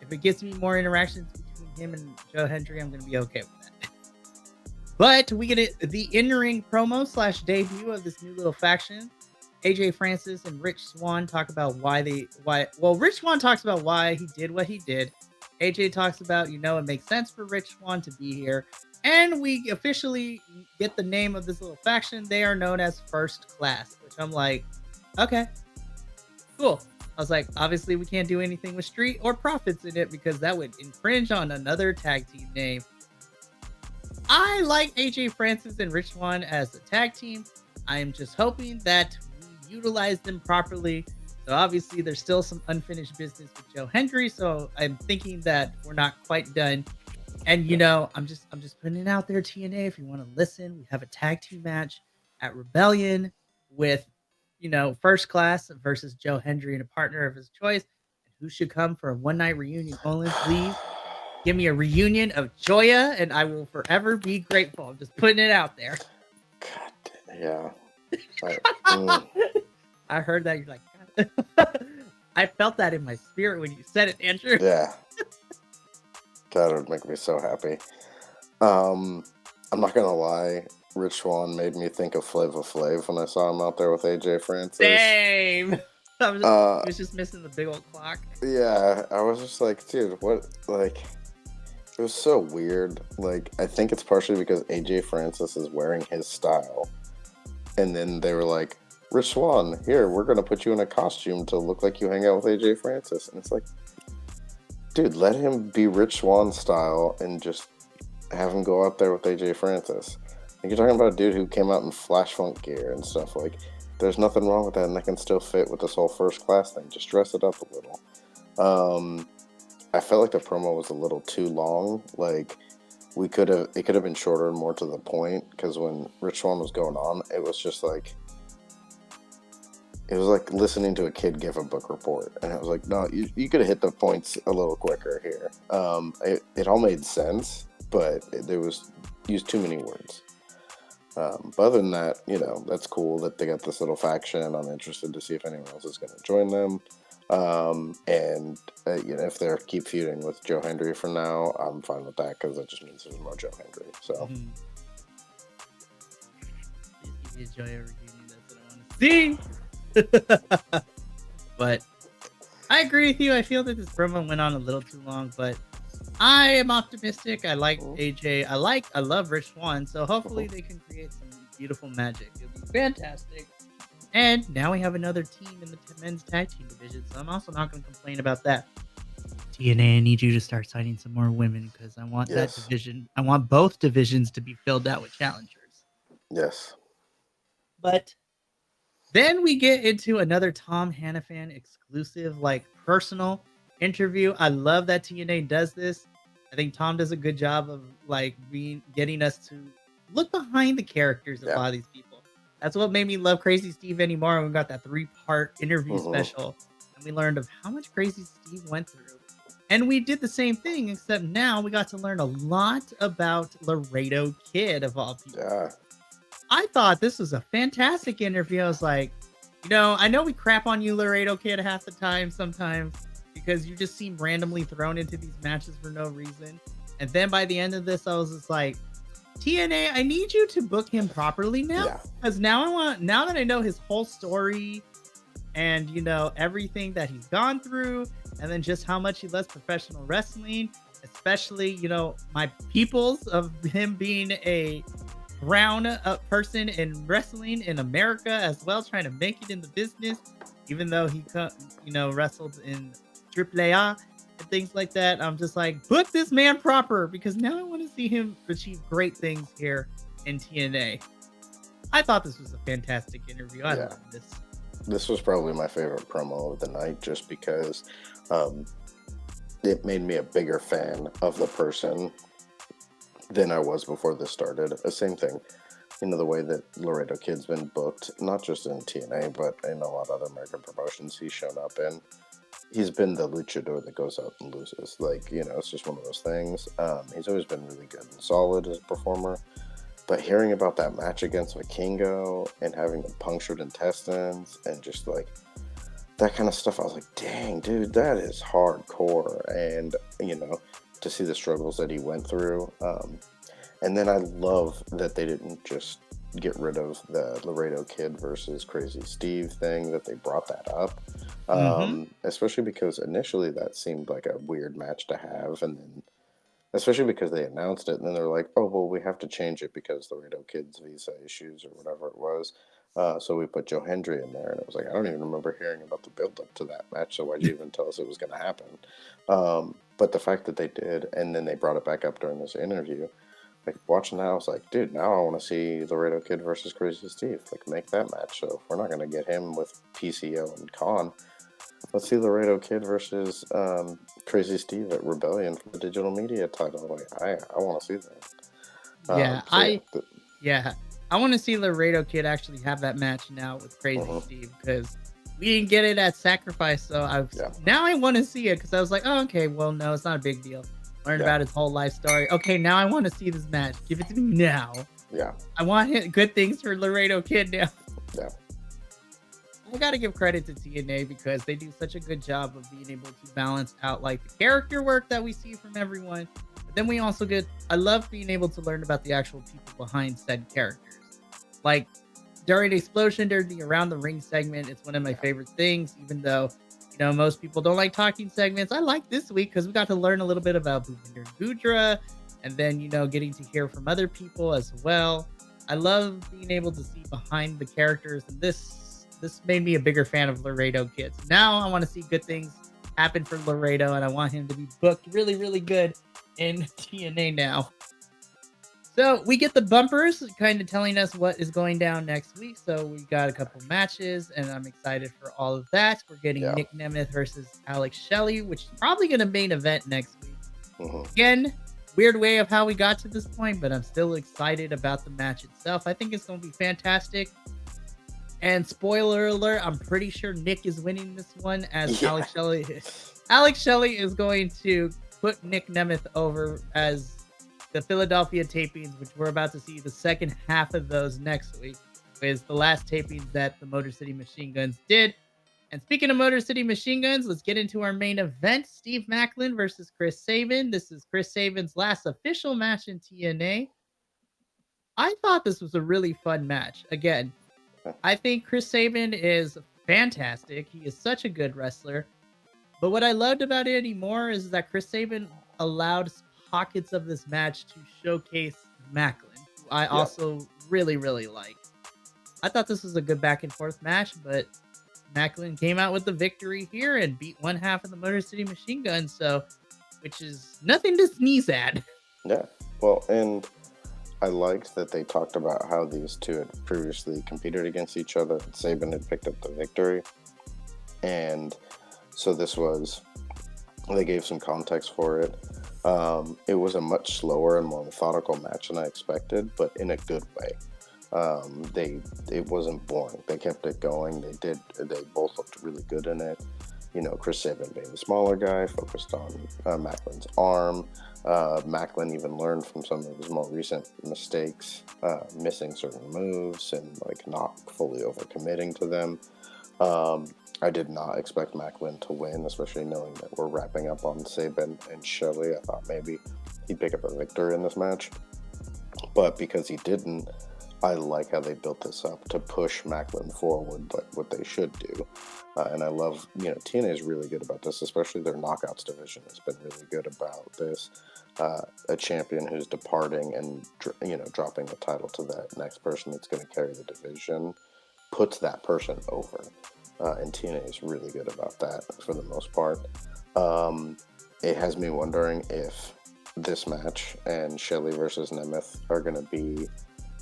If it gives me more interactions between him and Joe Hendry, I'm going to be okay with that. But we get the in-ring promo / debut of this new little faction. AJ Francis and Rich Swann talk about Rich Swann talks about why he did what he did. AJ talks about, it makes sense for Rich Swann to be here. And we officially get the name of this little faction. They are known as First Class, which I'm like, okay, cool. I was like, obviously we can't do anything with Street or Profits in it because that would infringe on another tag team name. I like AJ Francis and Rich Swann as a tag team. I am just hoping that we utilize them properly. So obviously there's still some unfinished business with Joe Hendry. So I'm thinking that we're not quite done. And I'm just putting it out there, TNA. If you want to listen, we have a tag team match at Rebellion with First Class versus Joe Hendry and a partner of his choice. And who should come for a one night reunion only, please? Give me a reunion of Joya, and I will forever be grateful. I'm just putting it out there. God, yeah. I heard that. You're like, God. I felt that in my spirit when you said it, Andrew. Yeah. That would make me so happy. I'm not gonna lie, Rich Swann made me think of Flava Flav when I saw him out there with AJ Francis. Same. I was just missing the big old clock. Yeah, I was just like, dude, what? Like, it was so weird. Like, I think it's partially because AJ Francis is wearing his style, and then they were like, Rich Swann, here, we're gonna put you in a costume to look like you hang out with AJ Francis, and it's like, dude, let him be Rich Swann style and just have him go out there with AJ Francis. Like, you're talking about a dude who came out in Flash Funk gear and stuff. Like, there's nothing wrong with that, and that can still fit with this whole First Class thing. Just dress it up a little. I felt like the promo was a little too long. Like, it could have been shorter and more to the point, because when Rich Swann was going on, it was just like, it was like listening to a kid give a book report, and I was like, no, you could have hit the points a little quicker here. It all made sense, but there was used too many words. But other than that, that's cool that they got this little faction. I'm interested to see if anyone else is going to join them. And if they keep feuding with Joe Hendry for now, I'm fine with that, because that just means there's more Joe Hendry. So. Please give me a Joya reunion. That's what I want to see. But I agree with you. I feel that this promo went on a little too long, but I am optimistic. I like AJ. I love Rich Swann. So hopefully they can create some beautiful magic. It'll be fantastic. And now we have another team in the men's tag team division. So I'm also not going to complain about that. TNA, I need you to start signing some more women, because I want that division. I want both divisions to be filled out with challengers. Yes. But then we get into another Tom Hannafan exclusive, personal interview. I love that TNA does this. I think Tom does a good job of getting us to look behind the characters of a lot of these people. That's what made me love Crazy Steve anymore. When we got that 3-part interview special, and we learned of how much Crazy Steve went through. And we did the same thing, except now we got to learn a lot about Laredo Kid, of all people. Yeah. I thought this was a fantastic interview. I was like, I know we crap on you, Laredo Kid, half the time sometimes, because you just seem randomly thrown into these matches for no reason. And then by the end of this, I was just like, TNA, I need you to book him properly now. Because now that I know his whole story and, everything that he's gone through, and then just how much he loves professional wrestling, especially, my peoples of him being a brown person in wrestling in America as well, trying to make it in the business, even though he wrestled in AAA and things like that. I'm just like, book this man proper, because now I want to see him achieve great things here in TNA. I thought this was a fantastic interview. I love this. This was probably my favorite promo of the night, just because it made me a bigger fan of the person than I was before this started. The same thing, the way that Laredo Kid's been booked, not just in TNA, but in a lot of other American promotions he's shown up in. He's been the luchador that goes out and loses. It's just one of those things. He's always been really good and solid as a performer. But hearing about that match against Vikingo and having the punctured intestines and just that kind of stuff, I was like, dang, dude, that is hardcore. And, to see the struggles that he went through. And then I love that they didn't just get rid of the Laredo Kid versus Crazy Steve thing, that they brought that up. Especially because initially that seemed like a weird match to have. And then, especially because they announced it and then they're like, oh, well, we have to change it because Laredo Kid's visa issues or whatever it was. So we put Joe Hendry in there, and it was like, I don't even remember hearing about the build-up to that match, so why'd you even tell us it was going to happen? But the fact that they did, and then they brought it back up during this interview, watching that, I was like, dude, now I want to see Laredo Kid versus Crazy Steve. Make that match. So if we're not going to get him with PCO and Khan, let's see Laredo Kid versus Crazy Steve at Rebellion for the digital media title. I want to see that. I want to see Laredo Kid actually have that match now with Crazy Steve, because we didn't get it at Sacrifice. So now I want to see it, because I was like, oh, okay, well, no, it's not a big deal. Learn about his whole life story. Okay, now I want to see this match. Give it to me now. Yeah. I want good things for Laredo Kid now. Yeah. I gotta give credit to TNA because they do such a good job of being able to balance out the character work that we see from everyone. But then we also I love being able to learn about the actual people behind said characters. During Explosion, during the Around the Ring segment, it's one of my favorite things, even though most people don't like talking segments. I like this week because we got to learn a little bit about Bhupinder and Gudra, and then, getting to hear from other people as well. I love being able to see behind the characters, and this made me a bigger fan of Laredo Kid. So now I want to see good things happen for Laredo, and I want him to be booked really, really good in TNA now. So we get the bumpers kind of telling us what is going down next week. So we got a couple matches, and I'm excited for all of that. We're getting Nick Nemeth versus Alex Shelley, which is probably going to main event next week. Again, weird way of how we got to this point, but I'm still excited about the match itself. I think it's going to be fantastic. And spoiler alert, I'm pretty sure Nick is winning this one, as Alex Shelley is going to put Nick Nemeth over as the Philadelphia tapings, which we're about to see the second half of those next week, is the last tapings that the Motor City Machine Guns did. And speaking of Motor City Machine Guns, let's get into our main event. Steve Maclin versus Chris Sabin. This is Chris Sabin's last official match in TNA. I thought this was a really fun match. Again, I think Chris Sabin is fantastic. He is such a good wrestler. But what I loved about it anymore is that Chris Sabin allowed pockets of this match to showcase Maclin, who I also really, really like. I thought this was a good back and forth match, but Maclin came out with the victory here and beat one half of the Motor City Machine Gun, which is nothing to sneeze at. Yeah, well, and I liked that they talked about how these two had previously competed against each other, and Sabin had picked up the victory. And so they gave some context for it. It was a much slower and more methodical match than I expected, but in a good way. It wasn't boring. They kept it going. They both looked really good in it. Chris Sabin being the smaller guy, focused on Maclin's arm. Maclin even learned from some of his more recent mistakes, missing certain moves and not fully overcommitting to them. I did not expect Maclin to win, especially knowing that we're wrapping up on Sabin and Shelly. I thought maybe he'd pick up a victory in this match. But because he didn't, I like how they built this up to push Maclin forward, like what they should do. And I love, TNA is really good about this, especially their knockouts division has been really good about this. A champion who's departing and, dropping the title to that next person that's going to carry the division puts that person over. And TNA is really good about that for the most part. It has me wondering if this match and Shelly versus Nemeth are going to be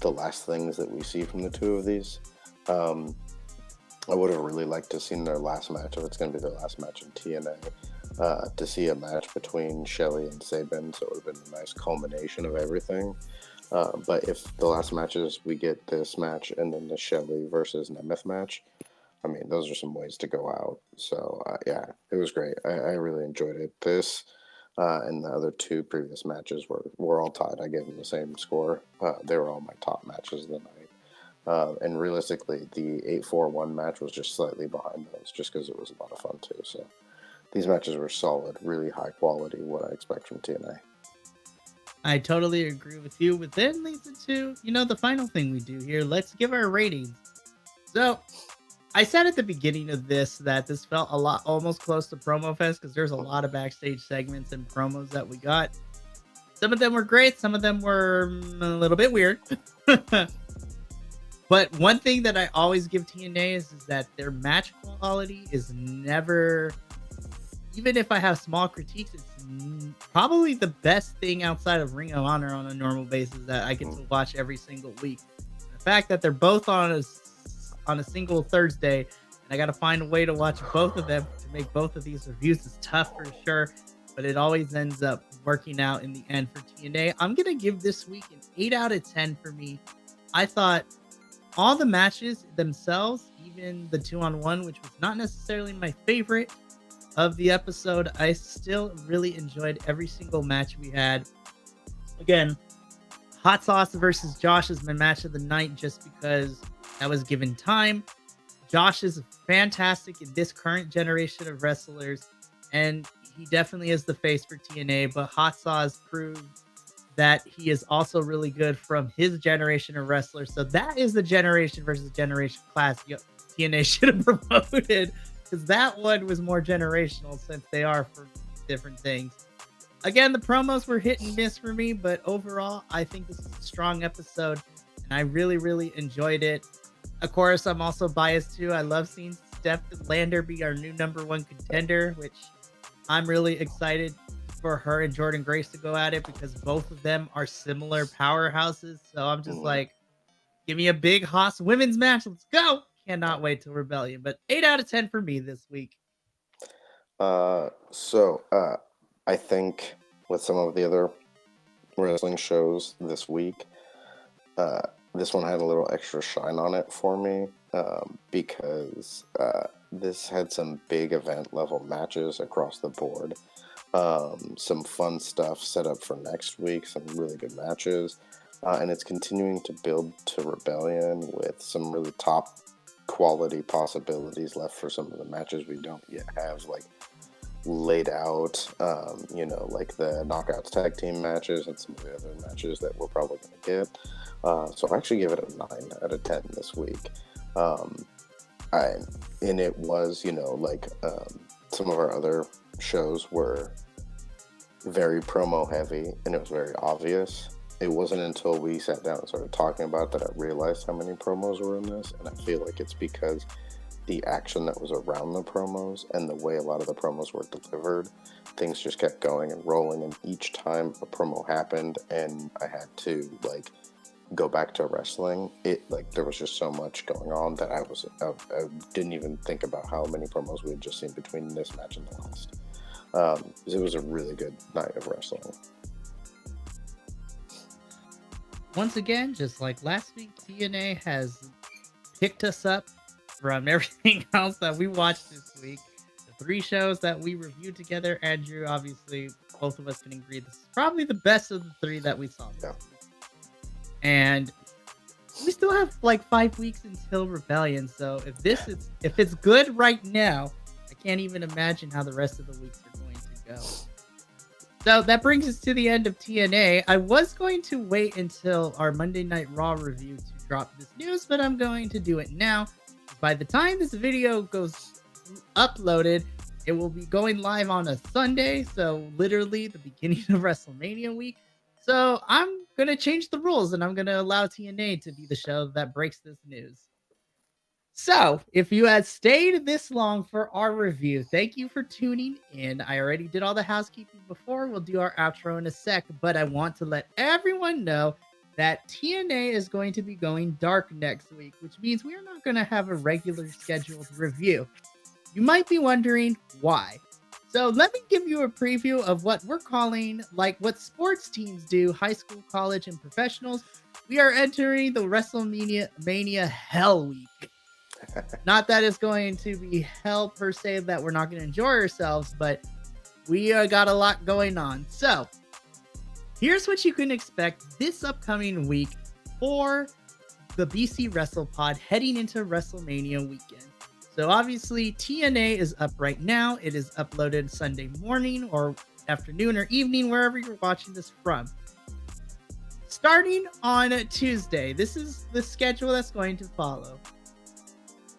the last things that we see from the two of these. I would have really liked to have seen their last match, if it's going to be their last match in TNA. to see a match between Shelly and Sabin, so it would have been a nice culmination of everything. But if the last matches we get this match and then the Shelly versus Nemeth match, I mean, those are some ways to go out. So yeah, it was great. I really enjoyed it. This and the other two previous matches were all tied. I gave them the same score. They were all my top matches of the night. And realistically, the 8-4-1 match was just slightly behind those, just because it was a lot of fun too. So these matches were solid, really high quality, what I expect from TNA. I totally agree with you. But then leads into, the final thing we do here. Let's give our ratings. So I said at the beginning of this that this felt a lot almost close to Promo Fest because there's a lot of backstage segments and promos that we got. Some of them were great, some of them were a little bit weird. But one thing that I always give TNA is that their match quality is never, even if I have small critiques, it's probably the best thing outside of Ring of Honor on a normal basis that I get to watch every single week. The fact that they're both on a single Thursday, and I got to find a way to watch both of them to make both of these reviews is tough for sure, but it always ends up working out in the end for TNA. I'm going to give this week an 8 out of 10 for me. I thought all the matches themselves, even the 2-on-1, which was not necessarily my favorite of the episode, I still really enjoyed every single match we had. Again, Hot Sauce versus Josh is my match of the night just because that was given time. Josh is fantastic in this current generation of wrestlers, and he definitely is the face for TNA, but Hot Sauce proved that he is also really good from his generation of wrestlers. So that is the generation versus generation class TNA should have promoted, because that one was more generational since they are for different things. Again, the promos were hit and miss for me, but overall, I think this is a strong episode, and I really, really enjoyed it. Of course, I'm also biased too. I love seeing Steph Lander be our new #1 contender, which I'm really excited for her and Jordan Grace to go at it because both of them are similar powerhouses. So I'm just like, give me a big Haas women's match. Let's go. Cannot wait till Rebellion. But 8 out of 10 for me this week. I think with some of the other wrestling shows this week, this one had a little extra shine on it for me because this had some big event level matches across the board. Some fun stuff set up for next week, some really good matches, and it's continuing to build to Rebellion with some really top quality possibilities left for some of the matches we don't yet have like laid out, like the Knockouts tag team matches and some of the other matches that we're probably going to get. So I actually give it a 9 out of 10 this week. And it was, some of our other shows were very promo heavy and it was very obvious. It wasn't until we sat down and started talking about it that I realized how many promos were in this, and I feel like it's because the action that was around the promos and the way a lot of the promos were delivered, things just kept going and rolling, and each time a promo happened and I had to go back to wrestling, there was just so much going on that I didn't even think about how many promos we had just seen between this match and the last. It was a really good night of wrestling. Once again, just like last week, TNA has picked us up from everything else that we watched this week. The 3 shows that we reviewed together, Andrew, obviously, both of us can agree this is probably the best of the 3 that we saw this week. And we still have 5 weeks until Rebellion, so if it's good right now, I can't even imagine how the rest of the weeks are going to go. So that brings us to the end of TNA. I was going to wait until our Monday Night Raw review to drop this news, but I'm going to do it now. By the time this video goes uploaded, it will be going live on a Sunday, so literally the beginning of WrestleMania week. So I'm going to change the rules, and I'm going to allow TNA to be the show that breaks this news. So, if you had stayed this long for our review, thank you for tuning in. I already did all the housekeeping before. We'll do our outro in a sec, but I want to let everyone know that TNA is going to be going dark next week, which means we are not going to have a regular scheduled review. You might be wondering why. So let me give you a preview of what we're calling, like what sports teams do, high school, college, and professionals. We are entering the WrestleMania Mania Hell Week. Not that it's going to be hell per se, that we're not going to enjoy ourselves, but we got a lot going on. So here's what you can expect this upcoming week for the BC WrestlePod heading into WrestleMania weekend. So obviously TNA is up right now. It is uploaded Sunday morning or afternoon or evening, wherever you're watching this from. Starting on Tuesday, this is the schedule that's going to follow.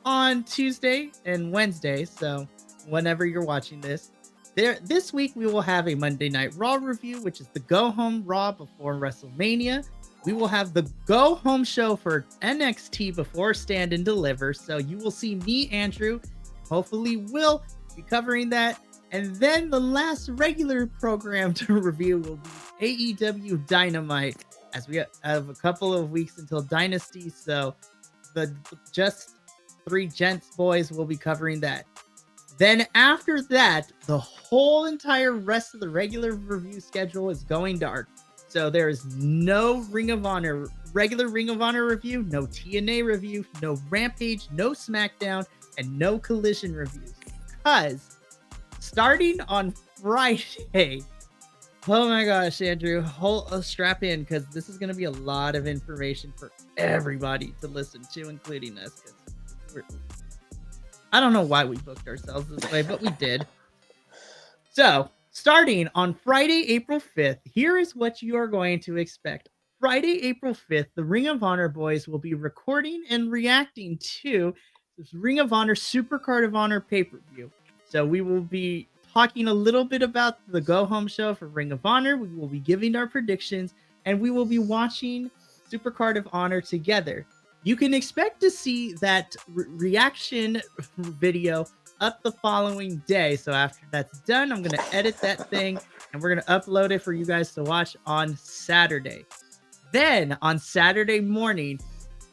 On Tuesday and Wednesday, so whenever you're watching this week we will have a Monday Night Raw review, which is the Go Home Raw before WrestleMania. We will have the Go Home show for NXT before Stand and Deliver. So you will see me, Andrew, hopefully Will be covering that. And then the last regular program to review will be AEW Dynamite, as we have a couple of weeks until Dynasty. So the Just Three Gents boys will be covering that. Then after that, the whole entire rest of the regular review schedule is going dark. So there is no regular Ring of Honor review, no TNA review, no Rampage, no SmackDown, and no Collision reviews. Because starting on Friday, oh my gosh, Andrew, strap in, because this is going to be a lot of information for everybody to listen to, including us. I don't know why we booked ourselves this way, but we did. So, starting on Friday, April 5th, here is what you are going to expect. Friday, April 5th, the Ring of Honor boys will be recording and reacting to this Ring of Honor Supercard of Honor pay-per-view. So we will be talking a little bit about the Go Home show for Ring of Honor. We will be giving our predictions, and we will be watching Supercard of Honor together. You can expect to see that reaction video up the following day. So after that's done, I'm going to edit that thing and we're going to upload it for you guys to watch on Saturday. Then on Saturday morning,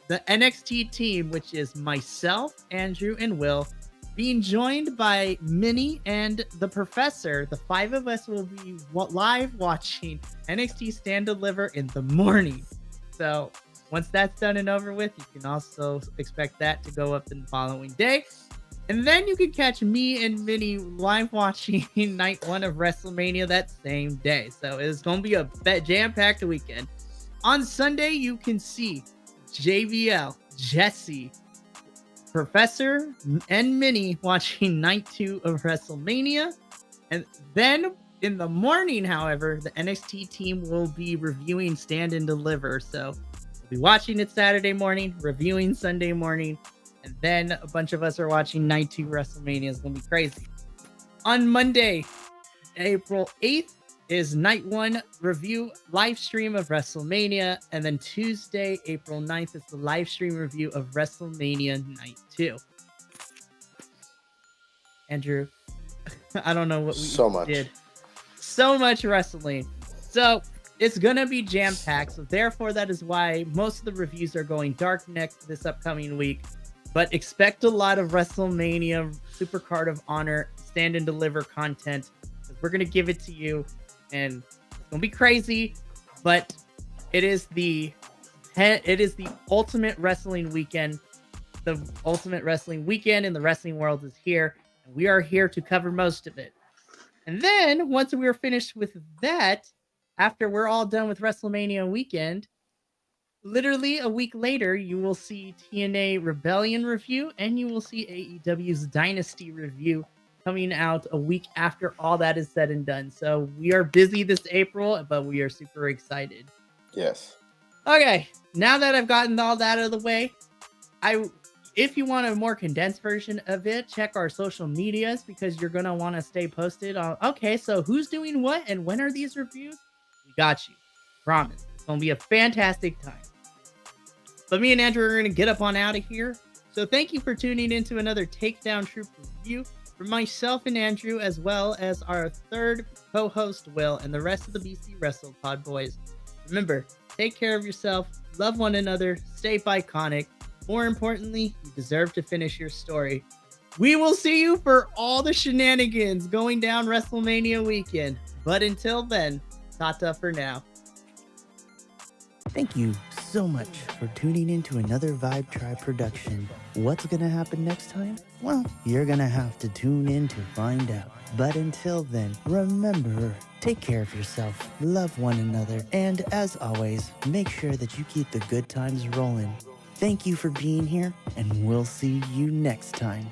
the NXT team, which is myself, Andrew, and Will, being joined by Minnie and the Professor, the five of us will be live watching NXT Stand Deliver in the morning. So once that's done and over with, you can also expect that to go up in the following day. And then you can catch me and Minnie live watching night one of WrestleMania that same day. So it's going to be a jam-packed weekend. On Sunday, you can see JVL, Jesse, Professor, and Minnie watching night 2 of WrestleMania. And then in the morning, however, the NXT team will be reviewing Stand and Deliver. So we'll be watching it Saturday morning, reviewing Sunday morning, and then a bunch of us are watching night 2 WrestleMania. It's going to be crazy. On Monday, April 8th, is night 1 review live stream of WrestleMania. And then Tuesday, April 9th, is the live stream review of WrestleMania night 2. Andrew, I don't know what we did. So much wrestling. So it's going to be jam-packed. So therefore, that is why most of the reviews are going dark this upcoming week. But expect a lot of WrestleMania Supercard of Honor Stand and Deliver content. We're going to give it to you. And it's gonna be crazy, but it is the ultimate wrestling weekend. The ultimate wrestling weekend in the wrestling world is here, and we are here to cover most of it. And then once we are finished with that, after we're all done with WrestleMania weekend, literally a week later, you will see TNA Rebellion review, and you will see AEW's Dynasty review coming out a week after all that is said and done. So we are busy this April, but we are super excited. Yes. Okay, now that I've gotten all that out of the way, if you want a more condensed version of it, check our social medias, because you're going to want to stay posted on, okay, so who's doing what and when are these reviews? We got you. Promise. It's going to be a fantastic time. But me and Andrew are going to get up on out of here. So thank you for tuning into another Takedown Troop review. For myself and Andrew, as well as our third co-host, Will, and the rest of the BC WrestlePod boys. Remember, take care of yourself, love one another, stay Bi-Conic. More importantly, you deserve to finish your story. We will see you for all the shenanigans going down WrestleMania weekend. But until then, Tata for now. Thank you so much for tuning in to another Vibe Tribe production. What's gonna happen next time? Well, you're gonna have to tune in to find out. But until then, remember, take care of yourself, love one another, and as always, make sure that you keep the good times rolling. Thank you for being here, and we'll see you next time.